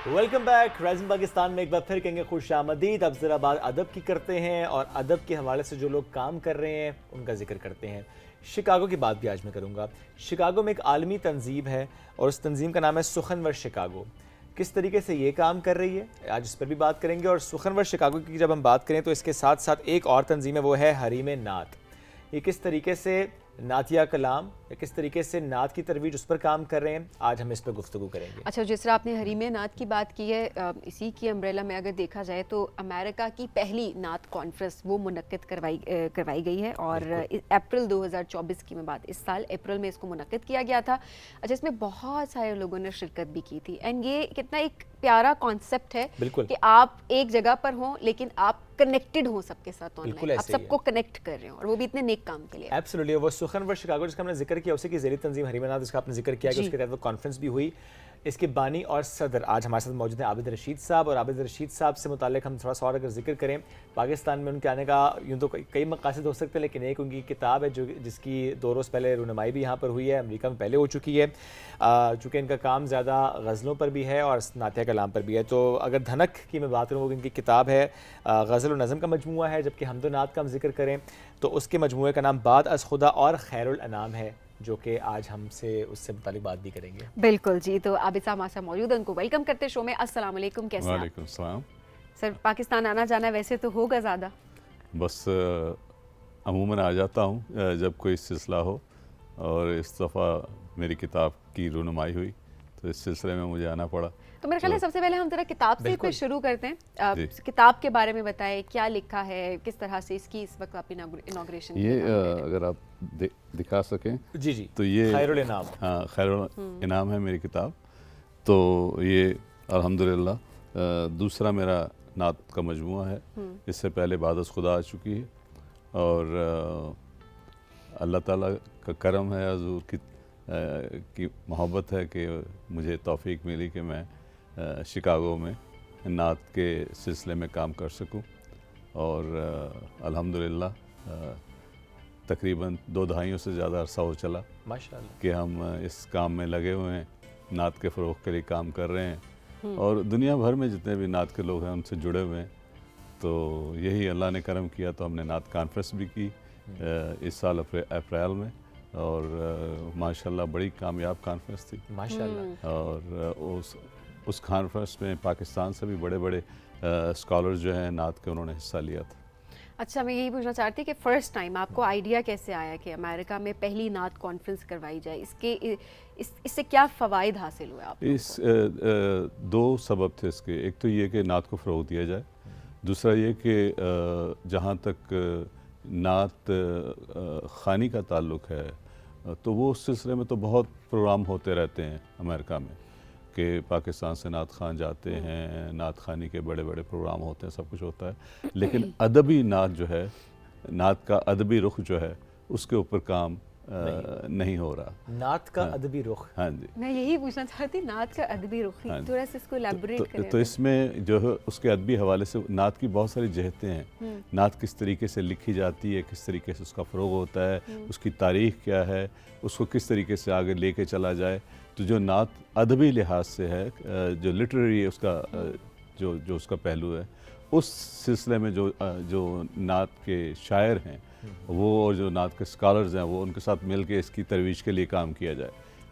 Welcome back. Rising Pakistan में एक बार फिर कहेंगे खुश आमदीद। अब जरा बात अदब की करते हैं और अदब के हवाले से जो लोग काम कर रहे हैं उनका जिक्र करते हैं। शिकागो की बात भी आज मैं करूंगा। शिकागो में एक आलमी तंजीम है और उस तंजीम का नाम है सुखनवर शिकागो। किस तरीके से ये काम कर रही है आज इस पर भी बात करेंगे। और सुखनवर शिकागो की जब हम बात करें तो इसके साथ साथ एक और तंजीम है, वो है हरीम नात। ये किस तरीके से नातिया कलाम या किस तरीके से नात की तरवीज उस पर काम कर रहे हैं, आज हम इस पर गुफ्तगू करेंगे। अच्छा, जिस तरह आपने हरीम नात की बात की है, इसी की अम्ब्रेला में अगर देखा जाए तो अमेरिका की पहली नात कॉन्फ्रेंस वो मुनक्किद करवाई गई है और अप्रैल 2024 की मैं बात, इस साल अप्रैल में इसको मुनक्किद किया गया था। अच्छा, इसमें बहुत सारे लोगों ने शिरकत भी की थी एंड ये कितना एक प्यारा कॉन्सेप्ट है बिल्कुल। कि आप एक जगह पर हों लेकिन आप कनेक्टेड हो सबके साथ बिल्कुल ऑनलाइन, आप ऐसे ही सबको कनेक्ट कर रहे हो और वो भी इतने नेक काम के लिए। एब्सोल्युटली। वो सुखनवर शिकागो जिसका हमने जिक्र किया, उसी की ज़ेरी तंजीम हरीम नात, जिसका आपने जिक्र किया कि उसके तहत वो कॉन्फ्रेंस भी हुई। इसके बानी और सदर आज हमारे साथ मौजूद हैं आबिद रशीद साहब। और आबिद रशीद साहब से मुतालिक हम थोड़ा सा और अगर जिक्र करें, पाकिस्तान में उनके आने का यूँ तो कई मकासद हो सकते हैं, लेकिन एक उनकी किताब है जो जिसकी 2 रोज़ पहले रुनमाई भी यहाँ पर हुई है, अमेरिका में पहले हो चुकी है। चूँकि इनका काम ज़्यादा गज़लों पर भी है और नातिया कलाम पर भी है। तो अगर धनक की मैं बात करूँ, वो इनकी किताब है गज़ल और नज़म का मजमूआ है, जबकि हमदो नात का हम जिक्र करें तो उसके मजमूए का नाम बाद अज़ खुदा और खैरुल अनाम है, जो कि आज हमसे उससे मुतालिक बात भी करेंगे। बिल्कुल जी। तो आबिद साहब हमारे साथ मौजूद हैं, उनको वेलकम करते शो में। अस्सलाम वालेकुम, कैसे हैं आप? वालेकुम सलाम। सर, पाकिस्तान आना जाना वैसे तो होगा ज़्यादा? बस अमूमन आ जाता हूँ जब कोई सिलसिला हो, और इस दफ़ा मेरी किताब की रुनुमाई हुई तो इस सिलसिले में मुझे आना पड़ा। तो मेरे ख्याल है सबसे पहले हम जरा किताब से बिल्कुल। फिर शुरू करते हैं। जी। किताब के बारे में बताएं, क्या लिखा है, किस तरह से इसकी इस वक्त आप इनॉग्रेशन ये अगर आप दिखा सकें जी जी, तो ये खैरुल इनाम। हाँ, खैरुल इनाम है मेरी किताब। तो ये अल्हम्दुलिल्लाह दूसरा मेरा नात का मजमूआ है। इससे पहले बाद अज़ खुदा आ चुकी है और अल्लाह ताला का करम है, हज़ूर की मोहब्बत है कि मुझे तौफीक मिली कि मैं शिकागो में नात के सिलसिले में काम कर सकूं। और अल्हम्दुलिल्लाह तकरीबन 2 दहाइयों से ज़्यादा अरसा हो चला माशाल्लाह कि हम इस काम में लगे हुए हैं, नात के फ़रोग़ के लिए काम कर रहे हैं और दुनिया भर में जितने भी नात के लोग हैं उनसे जुड़े हुए हैं। तो यही अल्लाह ने करम किया तो हमने नात कॉन्फ्रेंस भी की इस साल अप्रैल में, और माशाल्लाह बड़ी कामयाब कॉन्फ्रेंस थी। माशाल्लाह। और उस कॉन्फ्रेंस में पाकिस्तान से भी बड़े बड़े स्कॉलर्स जो हैं नात के, उन्होंने हिस्सा लिया था। अच्छा, मैं यही पूछना चाहती कि फ़र्स्ट टाइम आपको आइडिया कैसे आया कि अमेरिका में पहली नात कॉन्फ्रेंस करवाई जाए? इससे क्या फ़वाइद हासिल हुए आपको? इस 2 सबब थे इसके। एक तो ये कि नात को फ़रोग़ दिया जाए, दूसरा ये कि जहाँ तक नात ख़ानी का ताल्लुक़ है तो वो उस सिलसिले में तो बहुत प्रोग्राम होते रहते हैं अमेरिका में कि पाकिस्तान से नात ख़ान जाते हैं, नात ख़ानी के बड़े बड़े प्रोग्राम होते हैं, सब कुछ होता है। लेकिन अदबी नात जो है, नात का अदबी रुख जो है, उसके ऊपर काम नहीं हो रहा। नात का अदबी रुख। हाँ जी, मैं यही पूछना चाहती, नात का अदबी रुख, हाँ, थोड़ा सा इसको एलैबोरेट करें। तो इसमें जो है उसके अदबी हवाले से नात की बहुत सारी जहतें हैं। नात किस तरीके से लिखी जाती है, किस तरीके से उसका फ़रोग़ होता है, उसकी तारीख़ क्या है, उसको किस तरीके से आगे लेके चला जाए। तो जो नात अदबी लिहाज से है, जो लिटरेरी है उसका जो उसका पहलू है, उस सिलसिले में जो नात के शायर हैं वो और जो नात के स्कॉलर्स हैं वो उनके साथ मिल के इसकी तरवीज के लिए काम किया जाए।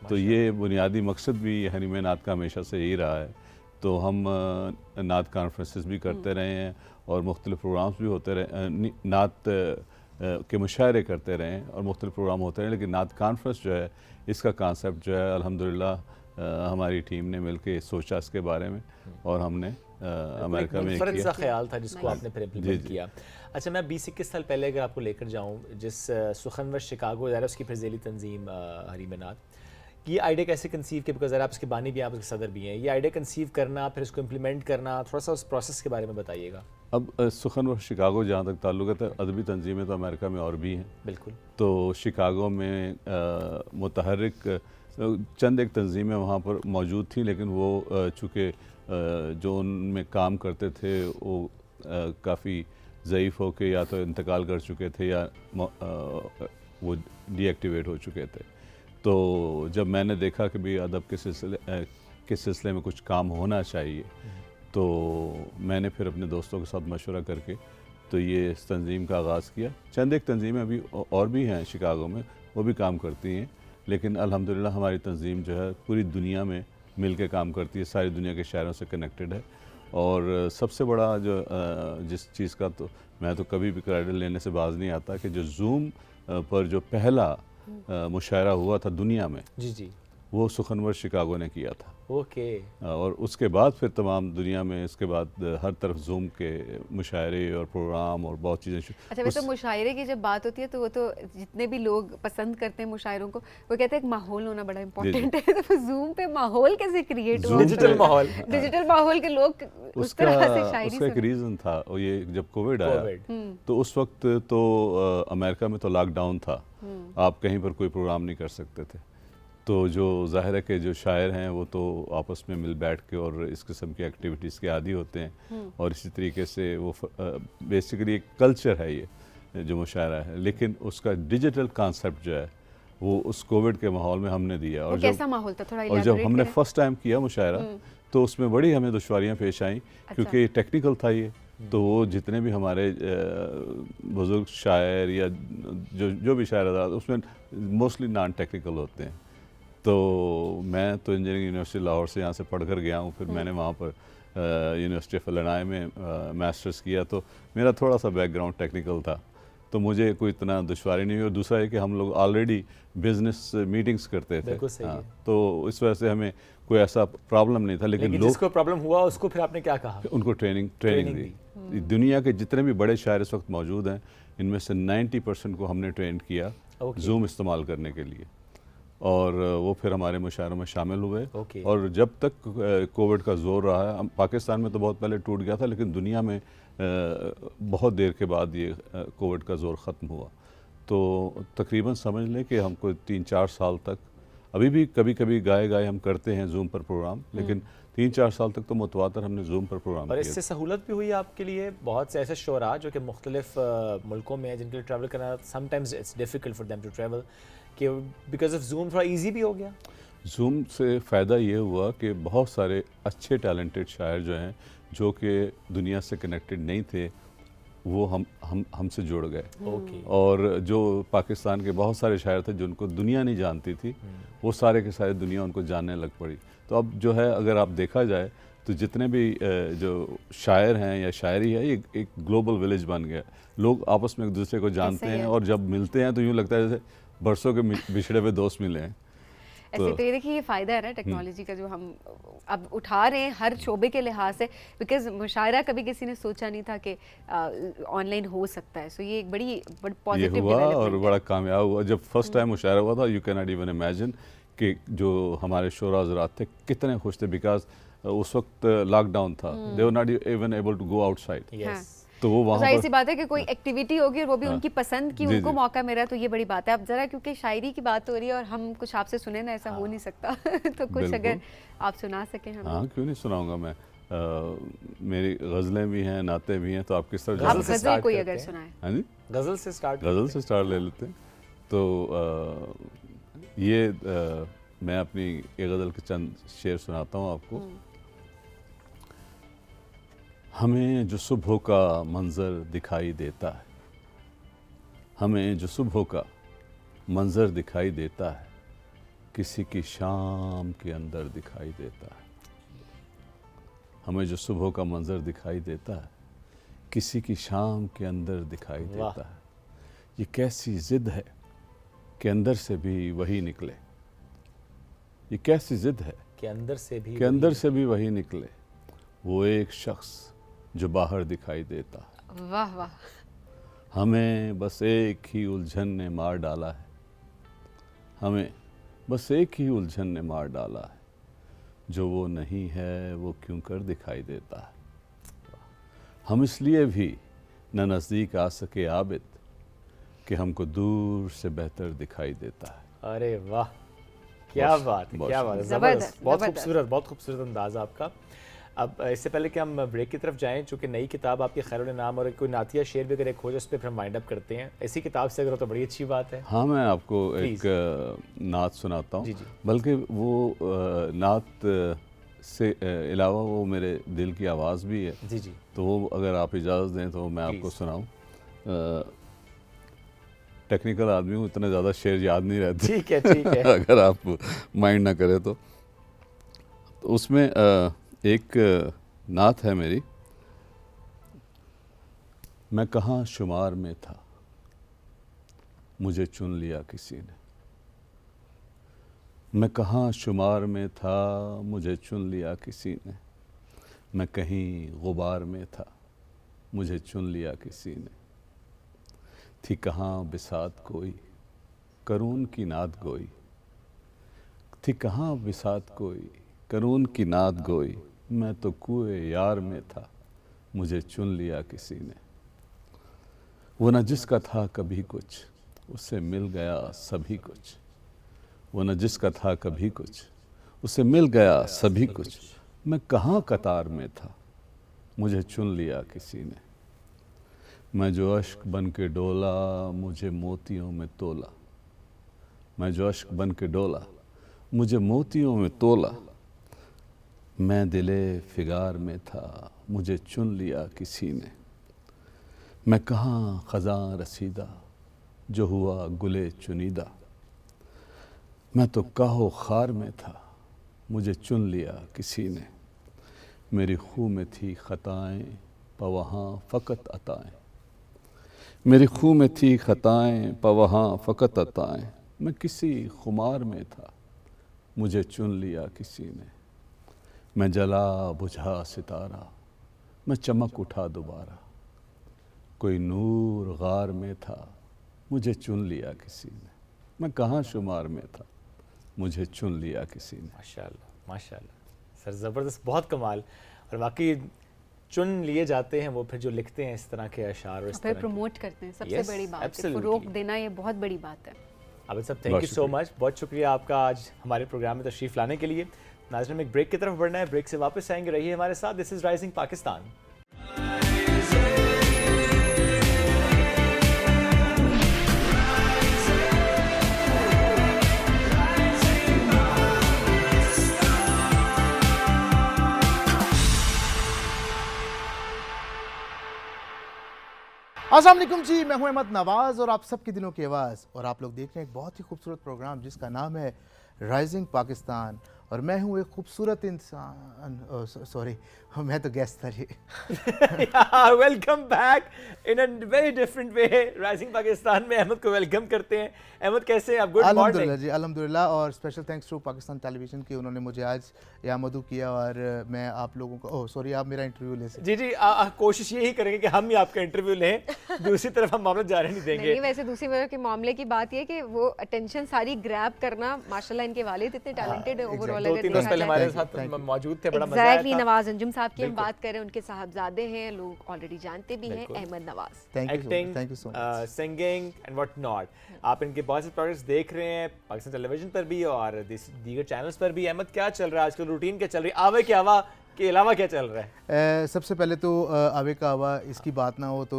तो ये बुनियादी मकसद भी हरीम नात का हमेशा से यही रहा है। तो हम नात कॉन्फ्रेंसेस भी करते रहे हैं और मुख्तलिफ प्रोग्राम्स भी होते रहे, नात के मुशायरे करते रहे हैं और मुख्तलिफ प्रोग्राम होते रहे, लेकिन नात कॉन्फ्रेंस जो है इसका कॉन्सेप्ट जो है अल्हम्दुलिल्लाह हमारी टीम ने मिलके सोचा इसके बारे में और हमने अमेरिका में मुनफरद सा किया। ख्याल था जिसको आपने फिर जी, इम्प्लीमेंट जी। किया। अच्छा, मैं 20-21 साल पहले अगर आपको लेकर जाऊं, जिस सुखनवर शिकागो ज़रा उसकी फिर ज़ेली तंजीम हरीम नात, ये आइडिया कैसे कंसीव किया? बिकॉज ज़रा आप उसके बानी भी हैं, आप उसके सदर भी हैं, ये आइडिया कंसीव करना फिर उसको इम्प्लीमेंट करना, थोड़ा सा उस प्रोसेस के बारे में बताइएगा। अब सुखनवर शिकागो जहाँ तक ताल्लुक़ है, अदबी तंजीमें तो अमेरिका में और भी हैं। बिल्कुल। तो शिकागो में मुतहर्रिक चंद एक तंजीमें वहाँ पर मौजूद थी, लेकिन वो चूँकि जो उनमें काम करते थे वो काफ़ी ज़ईफ़ हो के या तो इंतकाल कर चुके थे या वो डीएक्टिवेट हो चुके थे। तो जब मैंने देखा कि भाई अदब के सिलसिले में कुछ काम होना चाहिए, तो मैंने फिर अपने दोस्तों के साथ मशवरा करके तो ये इस तंजीम का आगाज़ किया। चंद एक तंजीमें अभी और भी हैं शिकागो में, वो भी काम करती हैं, लेकिन अल्हम्दुलिल्लाह हमारी तंजीम जो है पूरी दुनिया में मिल के काम करती है, सारी दुनिया के शहरों से कनेक्टेड है। और सबसे बड़ा जो जिस चीज़ का तो मैं तो कभी भी क्रेडिट लेने से बाज नहीं आता कि जो जूम पर जो पहला मुशायरा हुआ था दुनिया में, जी जी, वो सुखनवर शिकागो ने किया था। ओके। और उसके बाद फिर तमाम दुनिया में इसके बाद हर तरफ जूम के मुशायरे और प्रोग्राम और बहुत चीज़ें अच्छा, वैसे तो मुशायरे की जब बात होती है तो वो तो जितने भी लोग पसंद करते हैं मुशायरों को, वो कहते हैं एक माहौल होना बड़ा इंपॉर्टेंट है। तो जूम पे माहौल कैसे क्रिएट हुआ? डिजिटल माहौल। डिजिटल माहौल के लोग उस तरह से शायरी उसका एक सुने। रीज़न था, और ये जब कोविड आया कोविड। तो उस वक्त तो अमेरिका में तो लॉकडाउन था, आप कहीं पर कोई प्रोग्राम नहीं कर सकते थे। तो जो ज़ाहिर है कि जो शायर हैं वो तो आपस में मिल बैठ के और इस किस्म की एक्टिविटीज़ के आदी होते हैं, और इसी तरीके से वो बेसिकली एक कल्चर है ये जो मुशायरा है, लेकिन उसका डिजिटल कॉन्सेप्ट जो है वो उस कोविड के माहौल में हमने दिया। वो कैसा माहौल था, थोड़ा और जब elaborate हमने करें? फर्स्ट टाइम किया मुशायरा तो उसमें बड़ी हमें दुश्वारियाँ पेश आईं, क्योंकि टेक्निकल था ये। तो वो जितने भी हमारे बुज़ुर्ग शायर या जो भी शायर था उसमें मोस्टली नॉन टेक्निकल होते हैं। तो मैं तो इंजीनियरिंग यूनिवर्सिटी लाहौर से यहाँ से पढ़ कर गया हूँ, फिर मैंने वहाँ पर यूनिवर्सिटी ऑफ इलिनॉय में मास्टर्स किया, तो मेरा थोड़ा सा बैकग्राउंड टेक्निकल था, तो मुझे कोई इतना दुश्वारी नहीं हुई। और दूसरा है कि हम लोग ऑलरेडी बिजनेस मीटिंग्स करते थे, बिल्कुल सही है। तो इस वजह से हमें कोई ऐसा प्रॉब्लम नहीं था। लेकिन लोग, जिसको प्रॉब्लम हुआ उसको फिर आपने क्या कहा? उनको ट्रेनिंग दी। दुनिया के जितने भी बड़े शायर इस वक्त मौजूद हैं, इनमें से 90% को हमने ट्रेन किया जूम इस्तेमाल करने के लिए, और वो फिर हमारे मुशायरों में शामिल हुए। और जब तक कोविड का जोर रहा है, पाकिस्तान में तो बहुत पहले टूट गया था, लेकिन दुनिया में बहुत देर के बाद ये कोविड का जोर ख़त्म हुआ। तो तकरीबन समझ लें कि हमको 3-4 साल तक, अभी भी कभी कभी गाए हम करते हैं जूम पर प्रोग्राम, लेकिन 3-4 साल तक तो मुतवातर हमने जूम पर प्रोग्राम और किया। इससे सहूलत भी हुई आपके लिए? बहुत से ऐसे शोरा जो कि मुख्तलिफ मुल्कों में हैं, जिनके लिए ट्रैवल करना sometimes it's difficult for them to travel, कि बिकॉज ऑफ जूम थोड़ा ईजी भी हो गया। जूम से फ़ायदा ये हुआ कि बहुत सारे अच्छे टैलेंटेड शायर जो हैं, जो कि दुनिया से कनेक्टेड नहीं थे, वो हमसे जुड़ गए। और जो पाकिस्तान के बहुत सारे शायर थे जिनको दुनिया नहीं जानती थी, वो सारे के सारे दुनिया उनको जानने लग पड़ी। तो अब जो है, अगर आप देखा जाए तो जितने भी जो शायर हैं या शायरी है, ये एक ग्लोबल विलेज बन गया। लोग आपस में एक दूसरे को जानते हैं, और जब मिलते हैं तो यूँ लगता है जैसे बरसों के बिछड़े हुए दोस्त मिले हैं। ऐसे तो ये देखिए, ये फ़ायदा है ना टेक्नोलॉजी का, जो हम अब उठा रहे हैं हर शोबे के लिहाज से, बिकॉज मुशायरा कभी किसी ने सोचा नहीं था कि ऑनलाइन हो सकता है। सो ये एक बड़ी पॉजिटिव ये हुआ और डेवलपमेंट बड़ा कामयाब हुआ। जब फर्स्ट टाइम मुशायरा हुआ था, you can not even imagine कि जो हमारे शोरा हज़रात थे कितने खुश थे, बिकॉज उस वक्त लॉकडाउन था, they were not even able to go outside. तो वो वहाँ जाहिर पर सी बात है कि कोई एक्टिविटी होगी और वो भी उनकी पसंद की, जी, उनको जी। मौका मिला, तो ये बड़ी बात है। अब जरा क्योंकि शायरी की बात हो रही है और हम कुछ आपसे सुने ना, ऐसा हो नहीं सकता। तो कुछ बिल्कुल। अगर आप सुना सकें हमें। हाँ, क्यों नहीं सुनाऊंगा मैं। मेरी गज़लें भी हैं, नाते भी हैं, तो आप किस तरह आप गज़ल से गजल start कोई करते अगर हैं। सुनाए। हाँ जी, गज़ल से स्टार्ट गज़ल से स्टार्ट ले लेते हैं। तो ये मैं अपनी एक गज़ल के चंद शेर सुनाता हूँ आपको। हमें जो सुबह का मंज़र दिखाई देता है, हमें जो सुबह का मंज़र दिखाई देता है, किसी की शाम के अंदर दिखाई देता है। हमें जो सुबह का मंजर दिखाई देता है किसी की शाम के अंदर दिखाई वाह। देता है। ये कैसी ज़िद है कि अंदर से भी वही निकले। ये कैसी ज़िद है कि अंदर से भी कि अंदर से भी वही निकले, वो एक शख्स जो बाहर दिखाई देता है। वाह वाह। हमें बस एक ही उलझन ने मार डाला है, हमें बस एक ही उलझन ने मार डाला है, जो वो नहीं है वो क्यों कर दिखाई देता है। हम इसलिए भी न नज़दीक आ सके आबिद कि हमको दूर से बेहतर दिखाई देता है। अरे वाह, क्या बहुत- बात है, बहुत क्या बात है, जबरदस्त, ज़बरदस्त, बहुत जबरदस्त। खूबसूरत, बहुत खूबसूरत अंदाज़ आपका। अब इससे पहले कि हम ब्रेक की तरफ जाएं, चूँकि नई किताब आपकी खैरुल नाम और कोई नातिया शेर भी अगर एक हो जाए उस पर फिर हम वाइंड अप करते हैं। इसी किताब से अगर हो तो बड़ी अच्छी बात है। हाँ, मैं आपको Please. एक नात सुनाता हूँ। जी, जी। बल्कि वो नात से अलावा वो मेरे दिल की आवाज़ भी है, जी जी, तो वो अगर आप इजाज़त दें तो मैं आपको Please. सुनाऊँ। टेक्निकल आदमी हूँ, इतने ज़्यादा शेर याद नहीं रहते। ठीक है ठीक है। अगर आप माइंड ना करें तो उसमें एक नात है मेरी। मैं कहाँ शुमार में था, मुझे चुन लिया किसी ने। मैं कहाँ शुमार में था, मुझे चुन लिया किसी ने। मैं कहीं गुबार में था, मुझे चुन लिया किसी ने। थी कहाँ बिसात कोई, करून की नाद गोई। थी कहाँ बिसात कोई, करून की नाद गोई। मैं तो कुएं यार में था, मुझे चुन लिया किसी ने। वो न जिसका था कभी कुछ, उससे मिल गया सभी कुछ। वो न जिसका था कभी कुछ, उससे मिल गया सभी कुछ। मैं कहाँ कतार में था, मुझे चुन लिया किसी ने। मैं जो अश्क बन के डोला, मुझे मोतियों में तोला। मैं जो अश्क बन के डोला, मुझे मोतियों में तोला। मैं दिले फिगार में था, मुझे चुन लिया किसी ने। मैं कहाँ ख़ज़ां रसीदा, जो हुआ गुले चुनीदा। मैं तो काहो खार में था, मुझे चुन लिया किसी ने। मेरी खूह में थी ख़ताएँ, पर वहाँ फ़कत अताएँ। मेरी खूह में थी ख़ताएँ, पर वहाँ फ़कत अताएँ। मैं किसी खुमार में था, मुझे चुन लिया किसी ने। मैं जला बुझा सितारा, मैं चमक उठा दोबारा। कोई नूर गार में था, मुझे चुन लिया किसी ने। मैं कहाँ शुमार में था, मुझे चुन लिया किसी ने। माशाल्लाह माशाल्लाह सर, ज़बरदस्त, बहुत कमाल। और वाकई चुन लिए जाते हैं वो फिर जो लिखते हैं इस तरह के अशार और इस फिर तरह के। प्रमोट करते हैं, सबसे Yes, बड़ी बात है। absolutely. फरोग देना ये बहुत बड़ी बात है। आबिद साहब, थैंक बहुत यू सो शुक्रिया। मच, बहुत शुक्रिया आपका आज हमारे प्रोग्राम में तशरीफ़ लाने के लिए। नाज़रीन, में एक ब्रेक की तरफ बढ़ना है, ब्रेक से वापस आएंगे, रहिए हमारे साथ। This is rising Pakistan. अस्सलाम वालेकुम जी, मैं हूं अहमद नवाज और आप सबके दिलों की आवाज़, और आप लोग देख रहे हैं एक बहुत ही खूबसूरत प्रोग्राम जिसका नाम है राइजिंग पाकिस्तान। और मैं हूं एक खूबसूरत इंसान, सॉरी मैं तो गेस्ट था जी। Welcome back in a very different way. Rising Pakistan में अहमद को वेलकम करते हैं। अहमद, कैसे हैं आप? गुड अल्हम्दुलिल्लाह मॉर्निंग। जी, अल्हम्दुलिल्लाह। और special thanks to Pakistan television की, उन्होंने मुझे आज यहाँ मदू किया और मैं आप लोगों को, ओह सॉरी, आप मेरा इंटरव्यू ले सकते। जी जी, कोशिश यही करेंगे कि हम ही आपका इंटरव्यू लें, दूसरी तरफ हम मामला जाने नहीं देंगे। नहीं, वैसे दूसरी वजह के मामले की बात ये है कि वो अटेंशन सारी ग्रैब करना, माशाल्लाह इनके वालिद इतने टैलेंटेड है ओवरऑल। दो अगर तीन रोज देखा पहले जाए हमारे Thank you, साथ thank you. मौजूद थे, बड़ा मजा आया एग्जैक्टली था। नवाज अंजुम साहब की हम बिल्कुल। बात करें, उनके साहबजादे हैं, लोग ऑलरेडी जानते भी हैं, बिल्कुल। Ahmed Nawaz. Thank you so much. Singing and what not. आप इनके बहुत से प्रोडक्ट्स देख रहे हैं पाकिस्तान टेलीविजन पर भी और दीगर चैनल्स पर भी। अहमद, क्या चल रहा है आजकल? रूटीन क्या चल रही है? आवे के आवा के अलावा क्या चल रहा है? सबसे पहले तो आवे का आवा, इसकी बात ना हो तो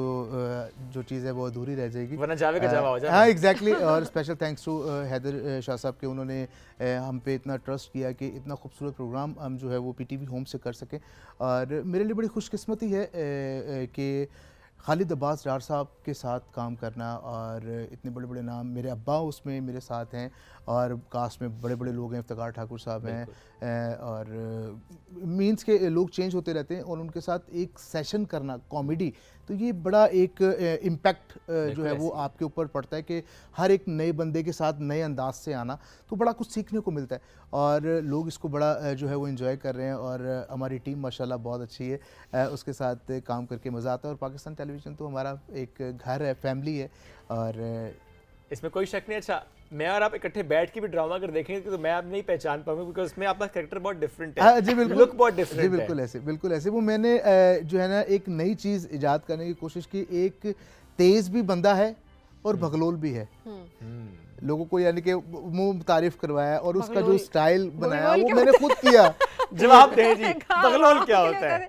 जो चीज़ है वो अधूरी रह जाएगी, वरना जावे का जावा हो जाए। हाँ एग्जैक्टली। और special thanks to Haider Shah Sahab के, उन्होंने हम पे इतना ट्रस्ट किया कि इतना खूबसूरत प्रोग्राम हम जो है वो पीटीवी होम से कर सकें। और मेरे लिए बड़ी खुशकिस्मती है कि खालिद अब्बास डार साहब के साथ काम करना और इतने बड़े बड़े नाम, मेरे अब्बा उसमें मेरे साथ हैं और कास्ट में बड़े बड़े लोग हैं, इफ्तिकार ठाकुर साहब हैं और मींस के लोग चेंज होते रहते हैं और उनके साथ एक सेशन करना कॉमेडी, तो ये बड़ा एक इम्पैक्ट जो है वो आपके ऊपर पड़ता है कि हर एक नए बंदे के साथ नए अंदाज से आना, तो बड़ा कुछ सीखने को मिलता है और लोग इसको बड़ा जो है वो एंजॉय कर रहे हैं और हमारी टीम माशाल्लाह बहुत अच्छी है, उसके साथ काम करके मज़ा आता है और पाकिस्तान टेलीविज़न तो हमारा एक घर है, फैमिली है और इसमें कोई शक नहीं। अच्छा, मैं और आप इकट्ठे बैठ के भी ड्रामा अगर देखेंगे तो मैं आप नहीं पहचान पाऊंगा बिकॉज इसमें आपका कैरेक्टर बहुत डिफरेंट है। जी बिल्कुल, लुक बहुत डिफरेंट जी है। बिल्कुल ऐसे वो मैंने जो है ना एक नई चीज़ इजाद करने की कोशिश की, एक तेज़ भी बंदा है और भगलोल भी है, लोगों को यानी कि मुंह तारीफ करवाया और उसका जो स्टाइल बनाया वो मैंने खुद किया। जवाब दें जी, बगलोल क्या होता है?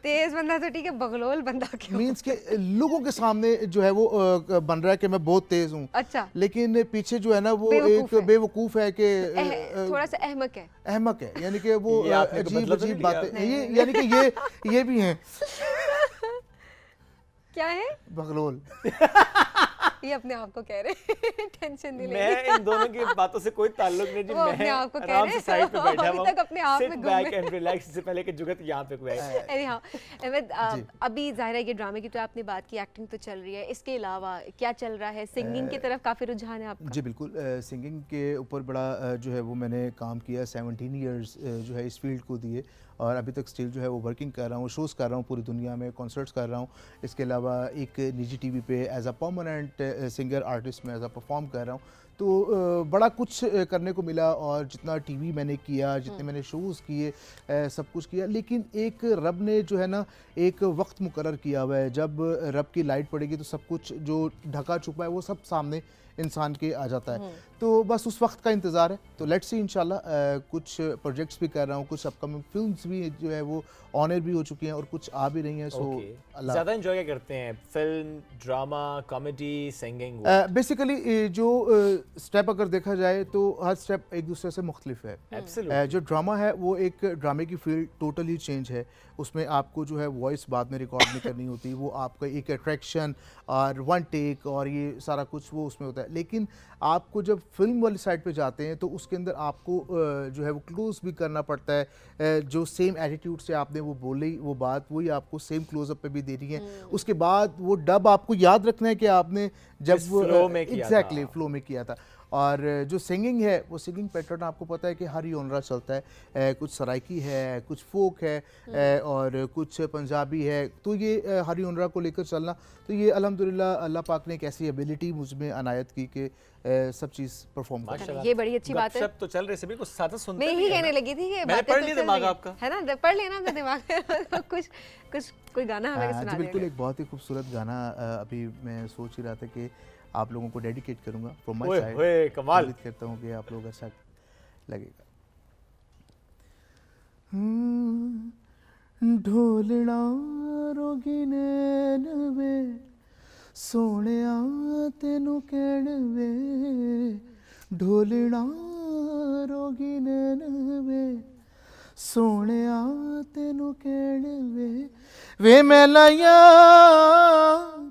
तेज बंदा तो ठीक है, बगलोल बंदा क्यों? मीन्स के लोगों के सामने जो है वो बन रहा है कि मैं बहुत तेज हूँ, अच्छा, लेकिन पीछे जो है ना वो बेवकूफ एक है। बेवकूफ़ है कि थोड़ा सा अहमक है। अहमक है, यानी कि वो ये आपने कोई अजीब मतलब तो नहीं अजीब लिया? बातें, ये यानी कि ये भी हैं क्या है बगलोल। ये अपने आप को कह रहे हैं टेंशन नहीं लेनी। मैं इन दोनों की बातों से कोई ताल्लुक नहीं जी, वो अपने मैं आप को कह आराम रहे से हैं। साइड पे बैठा अभी हुआ तक अपने आप में सिट गुम बैक है। एंड रिलैक्स, इससे पहले कि जुगत यहाँ पे हुआ है। अरे हाँ अहमद, अभी जाहिर है ये ड्रामे की तो आपने बात की, एक्टिंग तो चल रही है, इसके अलावा क्या चल रहा है? सिंगिंग की तरफ काफ़ी रुझान है आपका? जी बिल्कुल, सिंगिंग के ऊपर बड़ा जो है वो मैंने काम किया, 17 इयर्स जो है इस फील्ड को दिए और अभी तक स्टिल जो है वो वर्किंग कर रहा हूँ, शोज़ कर रहा हूँ पूरी दुनिया में, कॉन्सर्ट्स कर रहा हूँ। इसके अलावा एक निजी टीवी पे as a permanent singer artist में एज अ परफॉर्म कर रहा हूँ, तो बड़ा कुछ करने को मिला और जितना टीवी मैंने किया, जितने मैंने शोज़ किए, सब कुछ किया, लेकिन एक रब ने जो है ना एक वक्त मुकर्रर किया हुआ है, जब रब की लाइट पड़ेगी तो सब कुछ जो ढका छुपा है वो सब सामने इंसान के आ जाता है, तो बस उस वक्त का इंतज़ार है। तो लेट्स सी इंशाल्लाह कुछ प्रोजेक्ट्स भी कर रहा हूँ, कुछ अपकमिंग फिल्म्स भी जो है वो ऑन एयर भी हो चुकी हैं और कुछ आ भी रही हैं। सो अल्लाह ज़्यादा एंजॉय क्या करते हैं? Film, drama, comedy, singing? Basically जो स्टेप अगर देखा जाए तो हर स्टेप एक दूसरे से मुख्तलिफ है। एब्सोल्युटली। जो ड्रामा है वो एक ड्रामे की फील्ड टोटली चेंज है, उसमें आपको जो है वॉइस बाद में रिकॉर्ड नहीं करनी होती, वो आपका एक अट्रैक्शन और वन टेक और ये सारा कुछ वो उसमें होता है। लेकिन आपको जब फिल्म वाली साइड पे जाते हैं तो उसके अंदर आपको जो है वो क्लोज भी करना पड़ता है, जो सेम एटीट्यूड से आपने वो बोली वो बात वही आपको सेम क्लोजअप पे भी देनी है। उसके बाद वो डब आपको याद रखना है कि आपने जब इस flow में किया था। एग्जैक्टली फ्लो में किया था। और जो सिंगिंग है वो सिंगिंग पैटर्न आपको पता है कि हर योनरा चलता है, कुछ सराइकी है, कुछ फोक है और कुछ पंजाबी है, तो ये हर योनरा को लेकर चलना, तो ये अल्हम्दुलिल्लाह अल्लाह पाक ने एक ऐसी एबिलिटी मुझ में अनायत की कि सब चीज़ परफॉर्म कर। माशाल्लाह। ये बड़ी अच्छी बात है। गपशप तो चल रहे सभी को साथ सुनते मैं भी ही हैं कहने ना? लगी थी कि मैंने बातें पढ़ तो लिया चल दिमाग रही हैं। आपका। है ना, पढ़ लेना अपना दिमाग कुछ कुछ कोई गाना हमें सुना जी बिल्कुल, दीजिए। एक बहुत ही खूबसूरत गाना अभी मैं सोच ही रहा था कि आप लोगों को डेडिकेट करूंगा फ्रॉम ओए माय साइड। ओए, कमाल। उम्मीद करता हूँ कि आप लोग अच्छा लगेगा। ढोलना रोगिने नवे सोनिया तेनू कहणवे, ढोलना रोगिने नवे सोनिया तेनू कहणवे, वे मैं लाया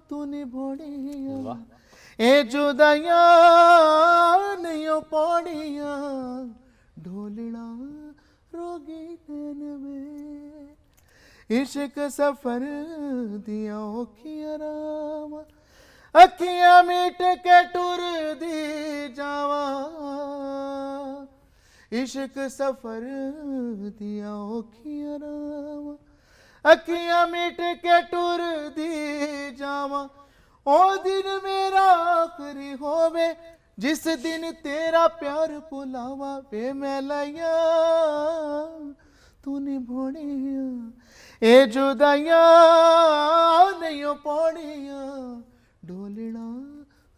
तू निभोड़िया ए जुदाइया नहीं पौड़िया, ढोलना रोगी नैनवे, इश्क सफर दिया औखियां रामा, अखियां मीट के टुर दी जावा, इश्क सफर दिया औखियां रामा, अखियां मीट के टुर दी जावा, ओ दिन मेरा आखिरी होवे जिस दिन तेरा प्यार पुलावा, वे मैं लाया तू निभोड़िया ए जुदाइया नहीं पौड़िया, ढोलना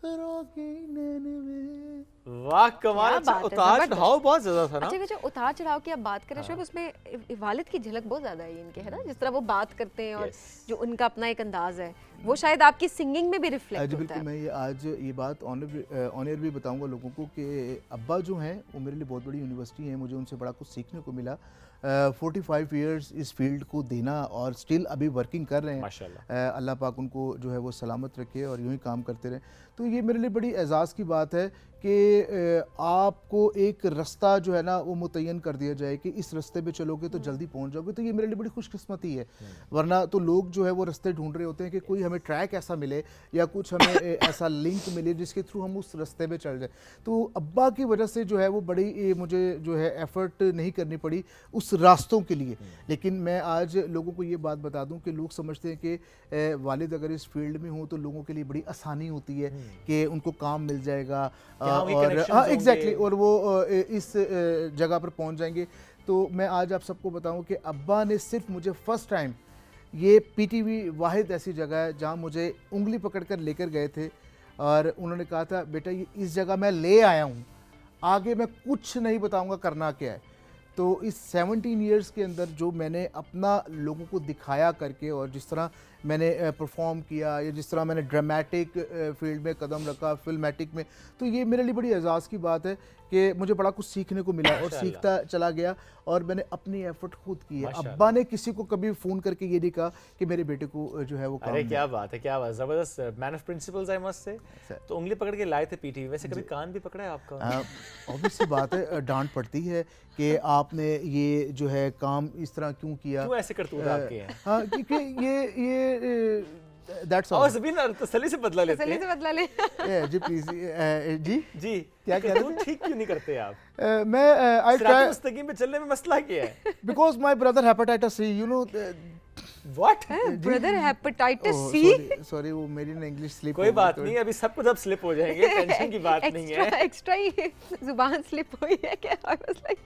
रोगी नैनवे। वाह कमाल। क्या अच्छा, बात है, उतार जबरदस्त। चढ़ाव बहुत ज्यादा था ना। अच्छा जो उतार चढ़ाव की आप बात करें शोएब, उसमें वालिद की झलक बहुत ज्यादा है इनके, है ना, जिस तरह वो बात करते हैं और Yes. जो उनका अपना एक अंदाज है वो शायद आपकी सिंगिंग में भी रिफ्लेक्ट जी होता बिल्कुल, है। मैं ये आज ये बात ऑन एयर भी बताऊंगा लोगों को कि अब्बा जो हैं वो मेरे लिए बहुत बड़ी यूनिवर्सिटी है, मुझे उनसे बड़ा कुछ सीखने को मिला। 45 इयर्स इस फील्ड को देना और स्टिल अभी वर्किंग कर रहे हैं। माशाल्लाह। अल्लाह पाक उनको जो है वो सलामत रखे और यूं ही काम करते रहें। तो ये मेरे लिए बड़ी एजाज़ की बात है कि आपको एक रास्ता जो है ना वो मुतय्यन कर दिया जाए कि इस रास्ते पे चलोगे तो जल्दी पहुंच जाओगे। तो ये मेरे लिए बड़ी खुशकिस्मती है, वरना तो लोग जो है वो रास्ते ढूंढ रहे होते हैं कि कोई हमें ट्रैक ऐसा मिले या कुछ हमें ऐसा लिंक मिले जिसके थ्रू हम उस रास्ते पे चल जाए। तो अब्बा की वजह से जो है वो बड़ी मुझे जो है एफर्ट नहीं करनी पड़ी उस रास्तों के लिए। लेकिन मैं आज लोगों को ये बात बता दूं कि लोग समझते हैं कि वालिद अगर इस फील्ड में हो तो लोगों के लिए बड़ी आसानी होती है कि उनको काम मिल जाएगा यहाँ भी और connections हाँ होंगे। एग्जैक्टली, और वो इस जगह पर पहुंच जाएंगे। तो मैं आज आप सबको बताऊं कि अब्बा ने सिर्फ मुझे फर्स्ट टाइम, ये पीटीवी वाहिद ऐसी जगह है जहां मुझे उंगली पकड़कर लेकर गए थे और उन्होंने कहा था बेटा ये इस जगह मैं ले आया हूं, आगे मैं कुछ नहीं बताऊंगा करना क्या है। तो इस 17 इयर्स के अंदर जो मैंने अपना लोगों को दिखाया करके और जिस तरह मैंने परफॉर्म किया या जिस तरह मैंने ड्रामेटिक फील्ड में कदम रखा, फिल्मेटिक में, तो ये मेरे लिए बड़ी एजाज़ की बात है कि मुझे बड़ा कुछ सीखने को मिला और सीखता चला गया और मैंने अपनी एफर्ट खुद की है। अब्बा ने किसी को कभी फ़ोन करके ये नहीं कहा कि मेरे बेटे को जो है वो काम अरे मिले। क्या बात है, क्या बात, जबरदस्त man of principles I must say. तो उंगली पकड़ के लाए थे पीटीवी, वैसे कभी कान भी पकड़ा है आपका? ऑब्वियस सी बात है, डांट पड़ती है कि आपने ये जो है काम इस तरह क्यों किया। क्यों ऐसे करतूत आपके हैं? हाँ, क्योंकि ये दैट्स और ऑल। ज़बीन तसल्ली से बदला लेते तसल्ली से हैं। बदला ले। जी प्लीज जी जी क्या कह रहे करतूत ठीक क्यों नहीं करते आप? मैं आई सिरात ट्राई मुस्तकीम पे चलने में मसला क्या है? Because my brother hepatitis C, you know. What? Brother hepatitis C. Sorry वो मेरी ना इंग्लिश स्लिप कोई बात नहीं, अभी सब कुछ अब स्लिप हो जाएंगे, टेंशन की बात नहीं है। एक्स्ट्रा ही जुबान स्लिप हुई है क्या? आई वाज लाइक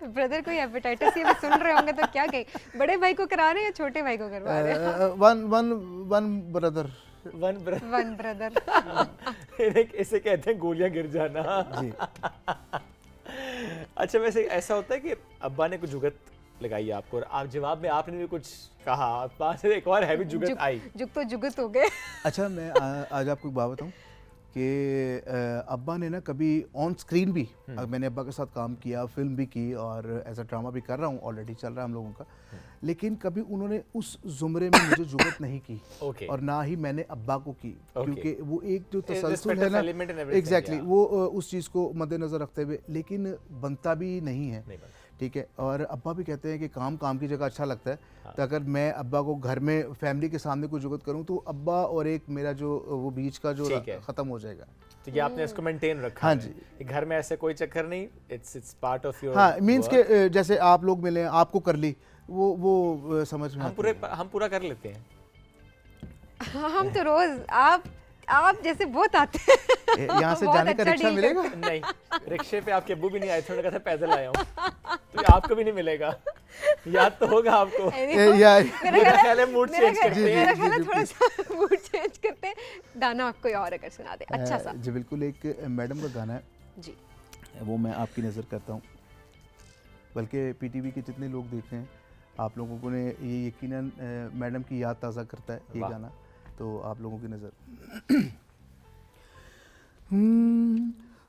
ब्रदर कोई हेपेटाइटिस सी सुन रहे होंगे तो क्या कहें, बड़े भाई को करा रहे हैं या छोटे भाई को करवा रहे हैं? One brother. One brother. One brother. इसे कहते हैं गोलियां गिर जाना। जी अच्छा वैसे ऐसा होता है कि अब्बा ने कुछ जुगत लगाई आपको और आप जवाब में आपने भी कुछ कहा, आपके से एक और हैवी जुगत आई। जुग तो जुगत हो गए। अच्छा मैं आज आपको एक बात बताऊं कि अब्बा ने ना कभी ऑन स्क्रीन भी, मैंने अब्बा के साथ काम किया, फिल्म भी की और एज अ ड्रामा भी कर रहा हूँ, ऑलरेडी चल रहा है हम लोगों का, लेकिन कभी उन्होंने उस जुमरे में मुझे जुगत नहीं की Okay. और ना ही मैंने अब्बा को की। Okay. क्योंकि वो एक जो Respect तसलसल है of ना, element and everything, exactly yeah. वो उस चीज़ को मद्देनज़र रखते हुए, लेकिन बनता भी नहीं है। नहीं बनता। ठीक है, और अब्बा भी कहते हैं कि काम काम की जगह अच्छा लगता है। तो अगर मैं अब्बा को घर में फैमिली के सामने कोई जुगत करूं तो अब्बा और एक मेरा जो वो बीच का जो ठीक है। ख़त्म हो जाएगा। तो ये आपने इसको मेंटेन रखा हाँ है। जी। कि घर में ऐसे कोई चक्कर नहीं, इट्स पार्ट ऑफ योर। हाँ मीन्स के जैसे आप लोग मिले, आपको कर ली, वो समझ में आती है। हम पूरा कर लेते हैं। हम तो रोज आप जैसे बहुत आते हैं। यहाँ से बहुत जाने का अच्छा रिक्शा deal मिलेगा? नहीं, रिक्शे पे आपके अब्बू भी नहीं आए थे, उन्होंने कहा था पैदल आया हूँ, तो आपको भी नहीं मिलेगा, याद तो होगा आपको। मेरा ख्याल है मूड चेंज करते हैं। मेरा ख्याल है थोड़ा सा मूड चेंज करते हैं, गाना कोई और अगर सुना दे अच्छा सा। जी बिल्कुल, एक मैडम का गाना है जी वो मैं आपकी नज़र करता हूँ, बल्कि पीटीवी के जितने लोग देख रहे हैं आप लोगों को ने ये यकीनन मैडम की याद ताज़ा करता है ये वाह। गाना, तो आप लोगों की नज़र।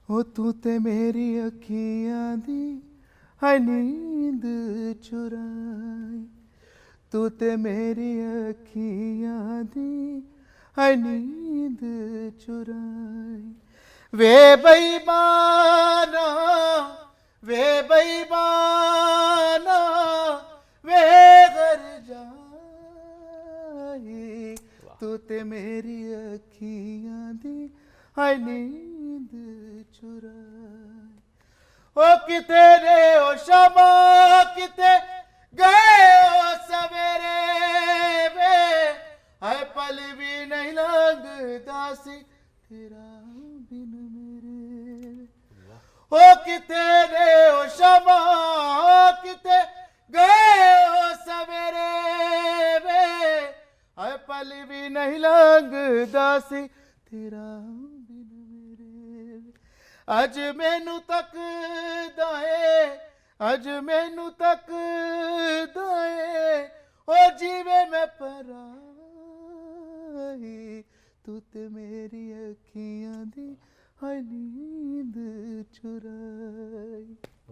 ओ तू ते मेरी अखियां दी है नींद चुराई, तू ते मेरी अखियां दी है नींद चुराई, वे बेईमाना वे बेईमाना वे घर जाई, तू ते मेरी अखियां दी है नींद चुराई। ओ किते रे ओ शमा किते गए ओ सवेरे वे, है पल भी नहीं लगता सी तेरा बिन मेरे। ओ किते रे ओ शमा किते गए ओ सवेरे वे, है पल भी नहीं लगता सी तेरा बिन मेरे। अज मैनू तक दाए, अज मैनू तक दाए, ओ जीवे मैं पराई, तू ते मेरी अखियां दी हाय नींद चुराई।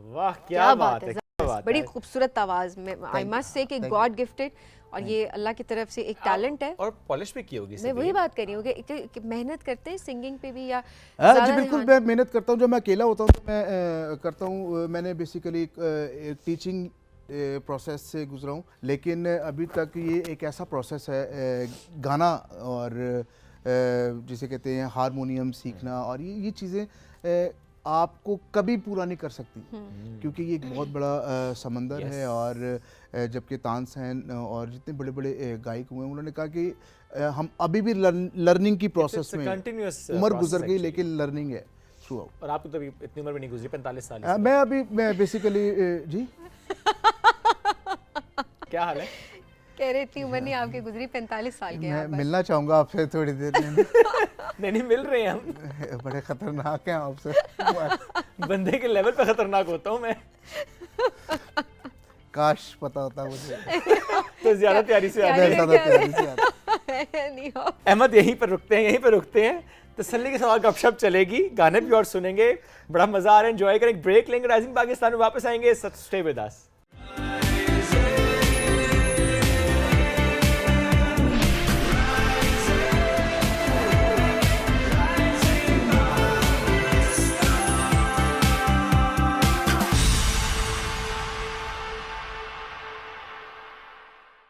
वाह क्या बात है, क्या बात बड़ी है। खूबसूरत आवाज में आई मस्ट से कि गॉड गिफ्टेड, और ये अल्लाह की तरफ से एक टैलेंट है। और पॉलिश भी की होगी मैं सभी वही ने। बात कर रही हूँ कि मेहनत करते हैं सिंगिंग पे भी या जी ज़्यादा बिल्कुल, ध्यान- मैं मेहनत करता हूँ। जब मैं अकेला होता हूँ तो मैं करता हूँ। मैंने बेसिकली टीचिंग प्रोसेस से गुजरा हूँ, लेकिन अभी तक ये एक ऐसा प्रोसेस है गाना और जिसे कहते हैं हारमोनियम सीखना, और ये चीज़ें आपको कभी पूरा नहीं कर सकती, क्योंकि ये एक बहुत बड़ा समंदर है। और जबकि तानसेन और जितने बड़े बड़े गायक हुए हैं, उन्होंने कहा कि हम अभी भी लर्निंग की प्रोसेस It's a में, continuous, उम्र process गुजर गई actually. लेकिन लर्निंग है थ्रू आउट। और आपको तो अभी इतनी उम्र भी नहीं गुजरी, 45 साल। मैं बेसिकली जी क्या हाल है? कह रहे इतनी उम्र नहीं आपकी गुजरी, 45 साल के हैं मैं आप बस। मिलना चाहूँगा आपसे थोड़ी देर में। नहीं मिल रहे हैं हम। बड़े खतरनाक हैं आपसे। बंदे के लेवल पे खतरनाक होता हूँ मैं। काश पता होता मुझे। तो ज्यादा तैयारी से आ क्या गए। रे? ज़्यादा प्यारी से आता। नहीं हो अहमद यहीं पर रुकते हैं, यहीं पर रुकते हैं। तसल्ली के साथ गपशप चलेगी, गाने भी और सुनेंगे, बड़ा मजा आ रहा है, एंजॉय करेंगे। ब्रेक लेंगे, राइजिंग पाकिस्तान में वापस आएंगे। Stay with us.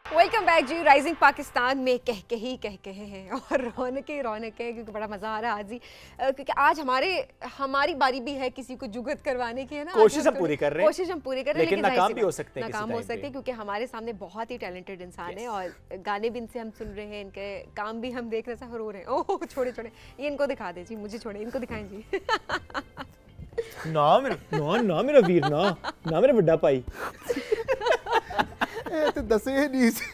Welcome back जी। राइजिंग पाकिस्तान में कह कहे हैं और रौनकें रौनकें, क्योंकि बड़ा मज़ा आ रहा है आज ही, क्योंकि आज हमारी बारी भी है किसी को जुगत करवाने की, है ना। कोशिश आज हम पूरी कर रहे हैं। कोशिश हम पूरी कर रहे हैं, लेकिन जाहिर नाकाम सी भी बात- हो सकते हैं किसी नाकाम हो टाइम सकते पे। हैं, क्योंकि हमारे सामने बहुत ही टैलेंटेड इंसान है और गाने भी इनसे हम सुन रहे हैं, इनके काम भी हम देख रहे हैं, हो रहे हैं। ओह छोड़े छोड़े, ये इनको दिखा दे जी, मुझे छोड़े, इनको दिखाएं जी। ना मेरा वीर, ना मेरा बड़ा भाई। तो दसे नहीं सी।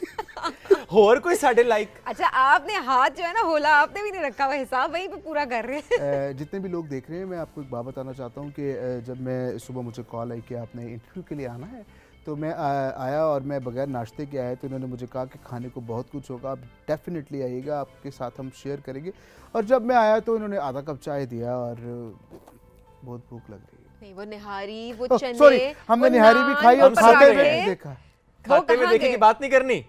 और कोई साढ़े लाइक। अच्छा, आपने हाथ जो है ना होला, आपने भी नहीं रखा हुआ हिसाब, वहीं पे पूरा कर रहे हैं। जितने भी लोग देख रहे हैं, मैं आपको एक बात बताना चाहता हूँ कि जब मैं सुबह मुझे कॉल आई कि आपने इंटरव्यू के लिए आना है, तो मैं आया और मैं बगैर नाश्ते के आया। तो उन्होंने मुझे कहा कि खाने को बहुत कुछ होगा, आप डेफिनेटली आइएगा, आपके साथ हम शेयर करेंगे। और जब मैं आया तो उन्होंने आधा कप चाय दिया और बहुत भूख लग रही है। नहीं, वो निहारी, वो ओह, चने, सॉरी, हमने वो निहारी भी नान, खाई और वो खाते हुए पराठे। देखा। खाते हुए कहाँ देखे गए? की बात नहीं करनी,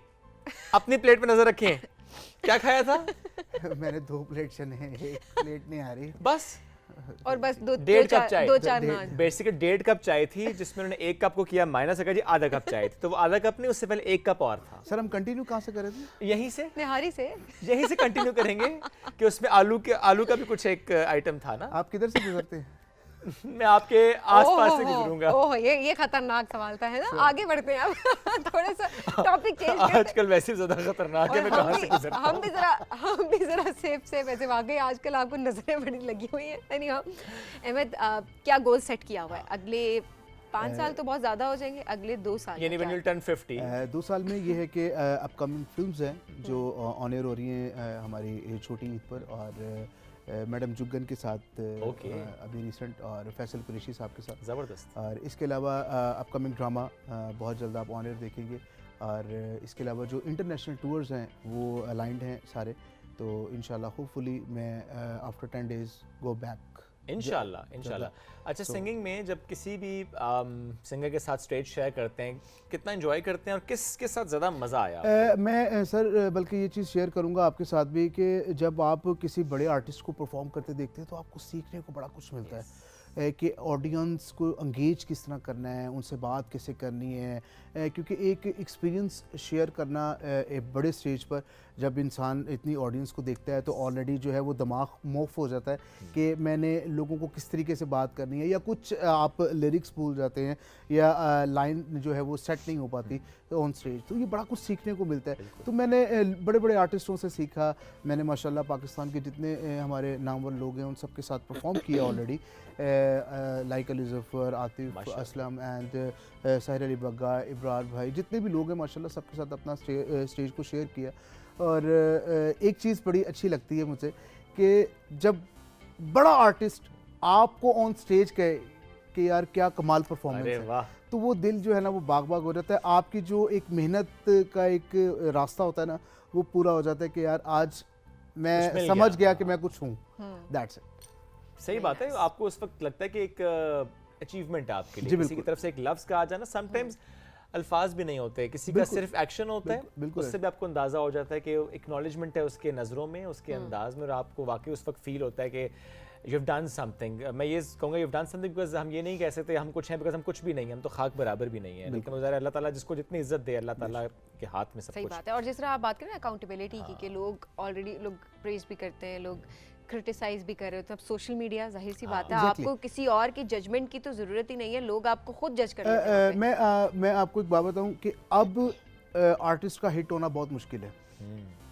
अपनी प्लेट पे नजर रखें। क्या खाया था? मैंने 2 प्लेट चने, 1 प्लेट नहीं आ रही। बस और बस दो 1.5 कप चाय। 2-4 नान। बेसिकली 1.5 कप चाय थी, जिसमें उन्होंने 1 कप को किया माइनस, अगर जी आधा कप चाय थी, तो वो आधा कप नहीं, उससे पहले 1 कप और था। सर हम कंटिन्यू कहाँ से कर रहे थे? यहीं से निहारी से कंटिन्यू करेंगे कि उसमें आलू का भी कुछ एक आइटम था ना। आप किधर से गुजरते हैं? मैं आपके आसपास से गुजरूंगा। ओह, ये खतरनाक सवाल था, है ना। आगे बढ़ते हैं अब। थोड़ा सा टॉपिक चेंज करते हैं। आजकल वैसे भी ज्यादा खतरनाक है, मैं और कहाँ से गुजरता हम हूँ। भी जरा सेफ वैसे वाकई आजकल आपको नजरें बड़ी लगी हुई हैं। नहीं अहमद, क्या गोल सेट किया हुआ है अगले 5 साल? तो बहुत ज्यादा हो जाएंगे, अगले 2 साल यानी का when क्या? you'll turn 50। 2 साल में ये है कि अपकमिंग फिल्म्स हैं जो ऑन एयर हो रही हैं हमारी छोटी ईद पर, और मैडम जुग्गन के साथ ओके। अभी रिसेंट, और फैसल कुरैशी साहब के साथ। जबरदस्त। और इसके अलावा अपकमिंग ड्रामा बहुत जल्द आप ऑन एयर देखेंगे। और इसके अलावा जो इंटरनेशनल टूर्स हैं वो अलाइंड हैं सारे, तो इंशाल्लाह होपफुली मैं आफ्टर 10 डेज गो बैक इंशाल्लाह। अच्छा, सिंगिंग में जब किसी भी सिंगर के साथ स्टेज शेयर करते हैं, कितना एंजॉय करते हैं और किसके साथ ज़्यादा मज़ा आया? मैं सर बल्कि ये चीज़ शेयर करूंगा आपके साथ भी कि जब आप किसी बड़े आर्टिस्ट को परफॉर्म करते देखते हैं तो आपको सीखने को बड़ा कुछ मिलता है कि ऑडियंस को इंगेज किस तरह करना है, उनसे बात कैसे करनी है, क्योंकि एक एक्सपीरियंस शेयर करना एक बड़े स्टेज पर जब इंसान इतनी ऑडियंस को देखता है तो ऑलरेडी जो है वो दिमाग मोफ हो जाता है कि मैंने लोगों को किस तरीके से बात करनी है, या कुछ आप लिरिक्स भूल जाते हैं या लाइन जो है वो सेट नहीं हो पाती ऑन स्टेज, तो ये बड़ा कुछ सीखने को मिलता है। तो मैंने बड़े बड़े आर्टिस्टों से सीखा। मैंने माशाल्लाह पाकिस्तान के जितने हमारे नामवर लोग हैं उन सब के साथ परफॉर्म किया already, like Ali Zafar, Atif Aslam and Sahir Ali Bagga, Ibrar भाई, जितने भी लोग हैं माशाल्लाह सबके साथ अपना स्टेज को शेयर किया। और एक चीज़ बड़ी अच्छी लगती है मुझे कि जब बड़ा आर्टिस्ट आपको ऑन स्टेज कहे कि यार क्या कमाल परफॉर्मेंस अरे है, वाह, तो वो दिल जो है ना वो बाग बाग हो जाता है। आपकी जो एक मेहनत का एक रास्ता होता है ना वो पूरा हो जाता है कि यार आज कुछ मैं मिल समझ गया। गया कि मैं कुछ हूँ, दैट्स इट। सही बात है। आपको उस वक्त लगता है कि एक अचीवमेंट है आपके लिए, जी, किसी की बिल्कुल। तरफ से एक लफ्ज कहा जाना, समटाइम्स अल्फाज भी नहीं होते, किसी का बिल्कुल। सिर्फ एक्शन होता है, बिल्कुल उससे भी आपको अंदाजा हो जाता है कि एक्नॉलेजमेंट है उसके नज़रों में, उसके अंदाज में, और आपको वाकई उस वक्त फील होता है कि यू हैव डन समथिंग। मैं ये कहूँगा you have done something because हम ये नहीं कह सकते हम कुछ हैं, बिकॉज हम कुछ भी नहीं हैं, हम तो खाक बराबर भी नहीं है। लेकिन वो ज़रा अल्लाह ताला जिसको जितनी इज्जत दे, अल्लाह ताला के हाथ में सब सही कुछ। बात है। और जिस तरह आप बात करें ना अकाउंटेबिलिटी की, कि लोग ऑलरेडी लोग प्रेज भी करते हैं, लोग क्रिटिसाइज भी कर रहे होते हैं। अब सोशल मीडिया, जाहिर सी बात है, Exactly. आपको किसी और की जजमेंट की तो ज़रूरत ही नहीं है, लोग आपको खुद जज कर लेते हैं। मैं आपको एक बात बताऊं कि अब आर्टिस्ट का हिट होना बहुत मुश्किल है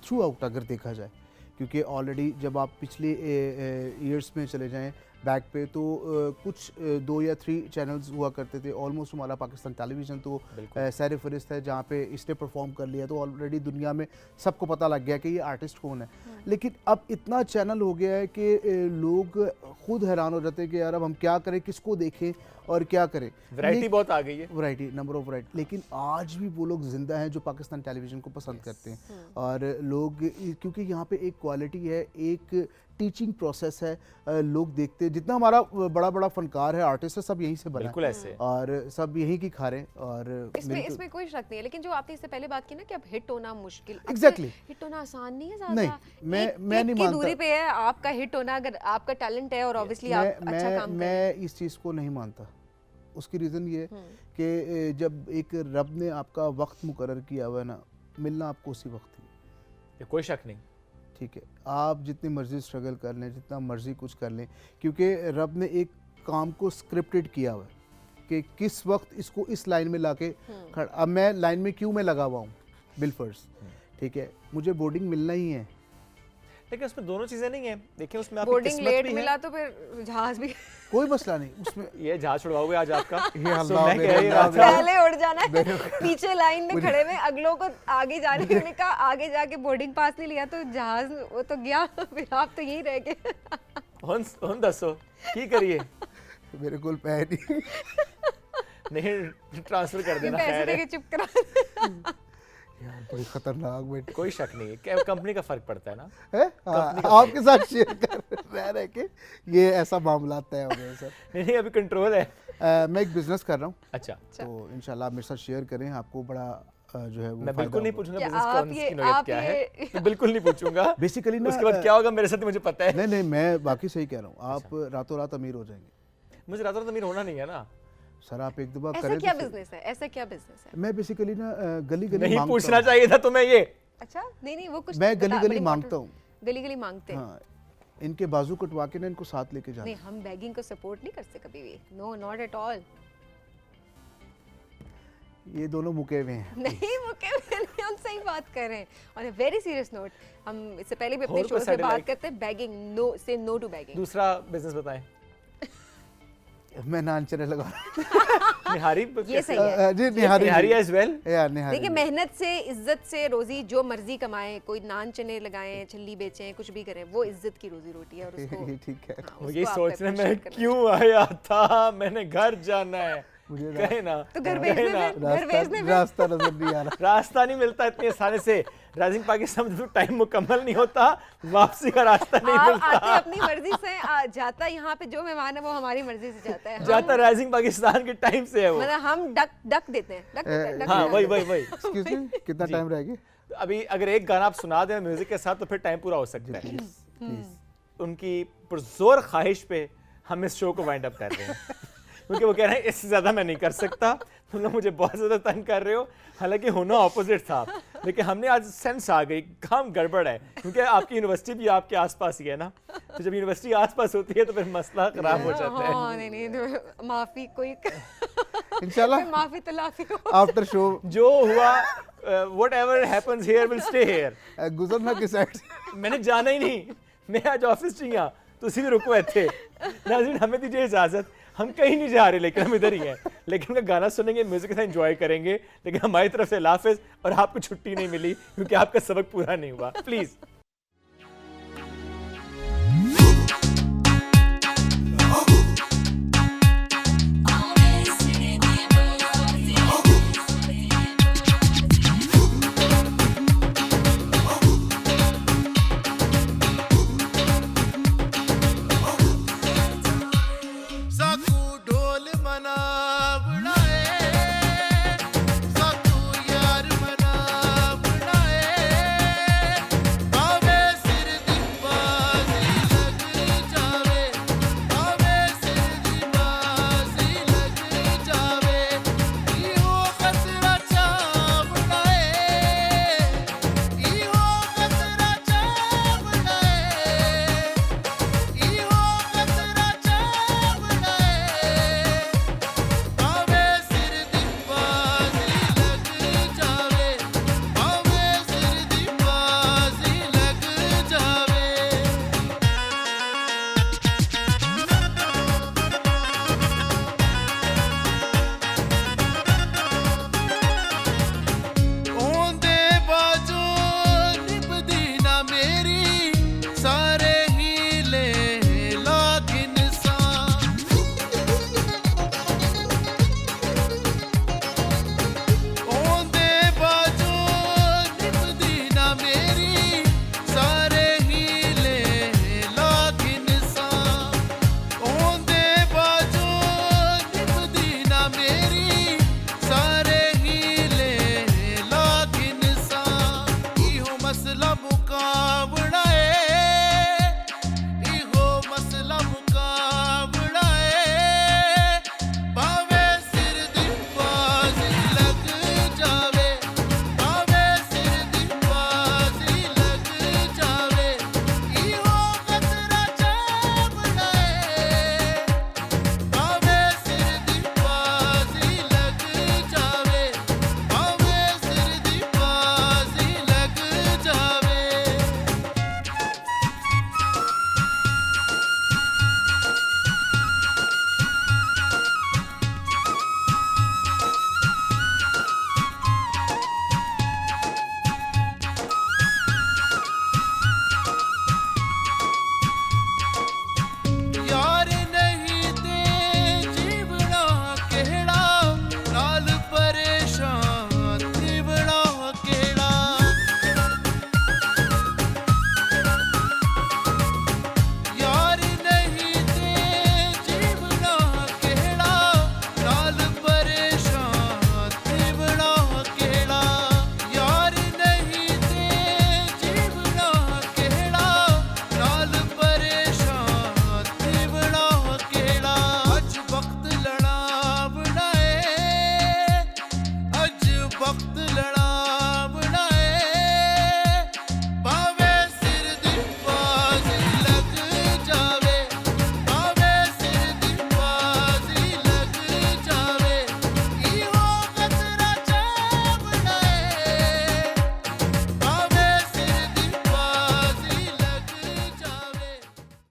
थ्रू आउट अगर देखा जाए, क्योंकि ऑलरेडी जब आप पिछले ईयर्स में चले जाएं बैक पे तो कुछ 2 या 3 चैनल्स हुआ करते थे। ऑलमोस्ट हमारा पाकिस्तान टेलीविज़न तो सैर फहरिस्त है जहाँ पे इसने परफॉर्म कर लिया तो ऑलरेडी दुनिया में सबको पता लग गया कि ये आर्टिस्ट कौन है। लेकिन अब इतना चैनल हो गया है कि लोग खुद हैरान हो जाते हैं कि यार अब हम क्या करें, किसको देखें और क्या करें। वैरायटी बहुत आ गई है। वैरायटी, नंबर ऑफ वैरायटी, लेकिन आज भी वो लोग जिंदा हैं जो पाकिस्तान टेलीविज़न को पसंद करते हैं। और लोग, क्योंकि यहाँ पे एक क्वालिटी है, एक टीचिंग प्रोसेस है, लोग देखते हैं। जितना हमारा बड़ा बड़ा फनकार है, आर्टिस्ट है, सब यहीं से बना बिल्कुल है ऐसे। और सब यहीं की खा रहे हैं। और इसमें कोई शक नहीं है। लेकिन जो आपने इससे पहले बात की ना कि अब हिट होना मुश्किल, अब Exactly. हिट होना आसान नहीं है ज़्यादा। नहीं, मैं नहीं की मानता। दूरी पे है आपका हिट होना, अगर आपका टैलेंट है और ऑब्वियसली आप अच्छा काम कर रहे हैं। मैं इस चीज़ को नहीं मानता। उसकी रीज़न ये है कि जब एक रब ने आपका वक्त मुकर्रर किया हुआ है ना, मिलना आपको उसी वक्त ही, ये कोई शक नहीं। ठीक है। आप जितनी मर्जी स्ट्रगल कर लें, जितना मर्जी कुछ कर लें, क्योंकि रब ने एक काम को स्क्रिप्टेड किया हुआ है कि किस वक्त इसको इस लाइन में लाके खड़ा। अब मैं लाइन में क्यों मैं लगा हुआ हूँ बिलफर्स, ठीक है, मुझे बोर्डिंग मिलना ही है। लेकिन उसमें दोनों चीजें नहीं है। देखिए उसमें आपकी बोर्डिंग किस्मत लेट भी है। मिला तो फिर जहाज भी कोई मसला नहीं उसमें। ये जहाज छुड़वाओगे आज आपका। ये अल्लाह So मैं मेरे कह ही अल्लाह रहा था। पहले उड़ जाना है, पीछे लाइन में खड़े में अगलों को आगे जाने के लिए कहा, आगे जाके बोर्डिंग पास नहीं लिया तो जहाज वो तो गया, फिर आप तो यहीं रह गए। हुन दसो की करिए। मेरे को पैसे नहीं ट्रांसफर कर देना, पैसे खैर देके है। चुप करा। यार बड़ी खतरनाक बेटी कोई शक नहीं है, क्या कंपनी का फर्क पड़ता है ना। है। आपके साथ शेयर कर रह के ये ऐसा मामला तय हो गया सर। नहीं अभी कंट्रोल है। मैं एक बिजनेस कर रहा हूँ, अच्छा, तो इंशाल्लाह आप मेरे साथ शेयर करें, आपको बड़ा जो है वो मैं बिल्कुल नहीं पूछूंगा क्या बिजनेस आप कौन ये- की नौयत आप क्या है, ये- मैं बिल्कुल नहीं पूछूंगा। बेसिकली ना उसके बाद क्या होगा मेरे साथ मुझे पता है। नहीं नहीं, मैं बाकी सही कह रहा हूँ, आप रातों रात अमीर हो जाएंगे। मुझे रातों रात अमीर होना नहीं है ना। सर आप एक दफा ऐसा करें क्या तो बिजनेस है, ऐसा क्या बिजनेस है? मैं बेसिकली ना गली गली नहीं मांगता पूछना हूँ। चाहिए था तुम्हें ये। अच्छा नहीं वो कुछ मैं गली बता- गली बड़ी मांगता हूँ। गली गली मांगते हैं। हाँ, इनके बाजू कटवा के ना इनको साथ लेके जाना। नहीं हम बैगिंग को सपोर्ट नहीं करते कभी भी, नो नॉट एट ऑल। ये दोनों मुके हुए हैं। नहीं वो क्या, नहीं हम सही बात कर रहे हैं। On a very serious note, हम इससे पहले भी अपने और कोई शोज में बात satellite? करते हैं, बैगिंग, नो से नो टू बैगिंग। दूसरा बिजनेस बताएं। मैं नान चने लगा निहारी ये सही है। जी निहारी निहारी एज वेल। यार निहारी देखिए मेहनत से, इज्जत से रोजी जो मर्जी कमाएं, कोई नान चने लगाएं, छल्ली बेचें, कुछ भी करें, वो इज्जत की रोजी रोटी है। और उसको ये ठीक है। हाँ, वो उसको ये आप सोच रहे मैं appreciate करना क्यों आया था, मैंने घर जाना है। मुझे कहे ना तो घर कहे भेजने ना। में, घर भेजने में रास्ता नजर नहीं आ रहा। रास्ता नहीं मिलता इतने आसानी से। राइजिंग पाकिस्तान में टाइम मुकम्मल नहीं होता, वापसी का रास्ता नहीं आप मिलता। आते अपनी मर्जी से, जाता यहाँ पे जो मेहमान है वो हमारी मर्जी से जाता है। जाता राइजिंग पाकिस्तान के टाइम से है वो। मतलब हम डक देते हैं, डक देते हैं, डक हाँ देते वही हैं। वही वही। एक्सक्यूज मी, कितना टाइम रह गया? अभी अगर एक गाना आप सुना दें म्यूजिक के साथ तो फिर टाइम पूरा हो सकता है। प्लीज। उनकी पुरजोर ख्वाहिश पे हम इस शो को वाइंड अप कर रहे हैं क्योंकि वो कह रहे हैं इससे ज़्यादा मैं नहीं कर सकता, तुम लोग मुझे बहुत ज़्यादा तंग कर रहे हो। हालांकि होना ऑपोजिट था, लेकिन हमने आज सेंस आ गई काम गड़बड़ है, क्योंकि आपकी यूनिवर्सिटी भी आपके आसपास ही है ना। तो जब यूनिवर्सिटी आसपास होती है तो फिर मसला खराब हो जाता है। हाँ, नहीं तो माफी कोई इंशाल्लाह माफी तलाफी हो। आफ्टर शो जो हुआ whatever happens here will stay here. गुजरना किस साइड से? मैंने जाना ही नहीं, मैं आज ऑफिस च ही हाँ, तुसी भी रुको थे। नाज़रीन हमें दीजिए इजाज़त, हम कहीं नहीं जा रहे, लेकिन हम इधर ही हैं। लेकिन उनका गाना सुनेंगे, म्यूजिक के साथ एंजॉय करेंगे, लेकिन हमारी तरफ से अल्लाह हाफ़िज़। और आपको छुट्टी नहीं मिली क्योंकि आपका सबक पूरा नहीं हुआ। प्लीज़ बना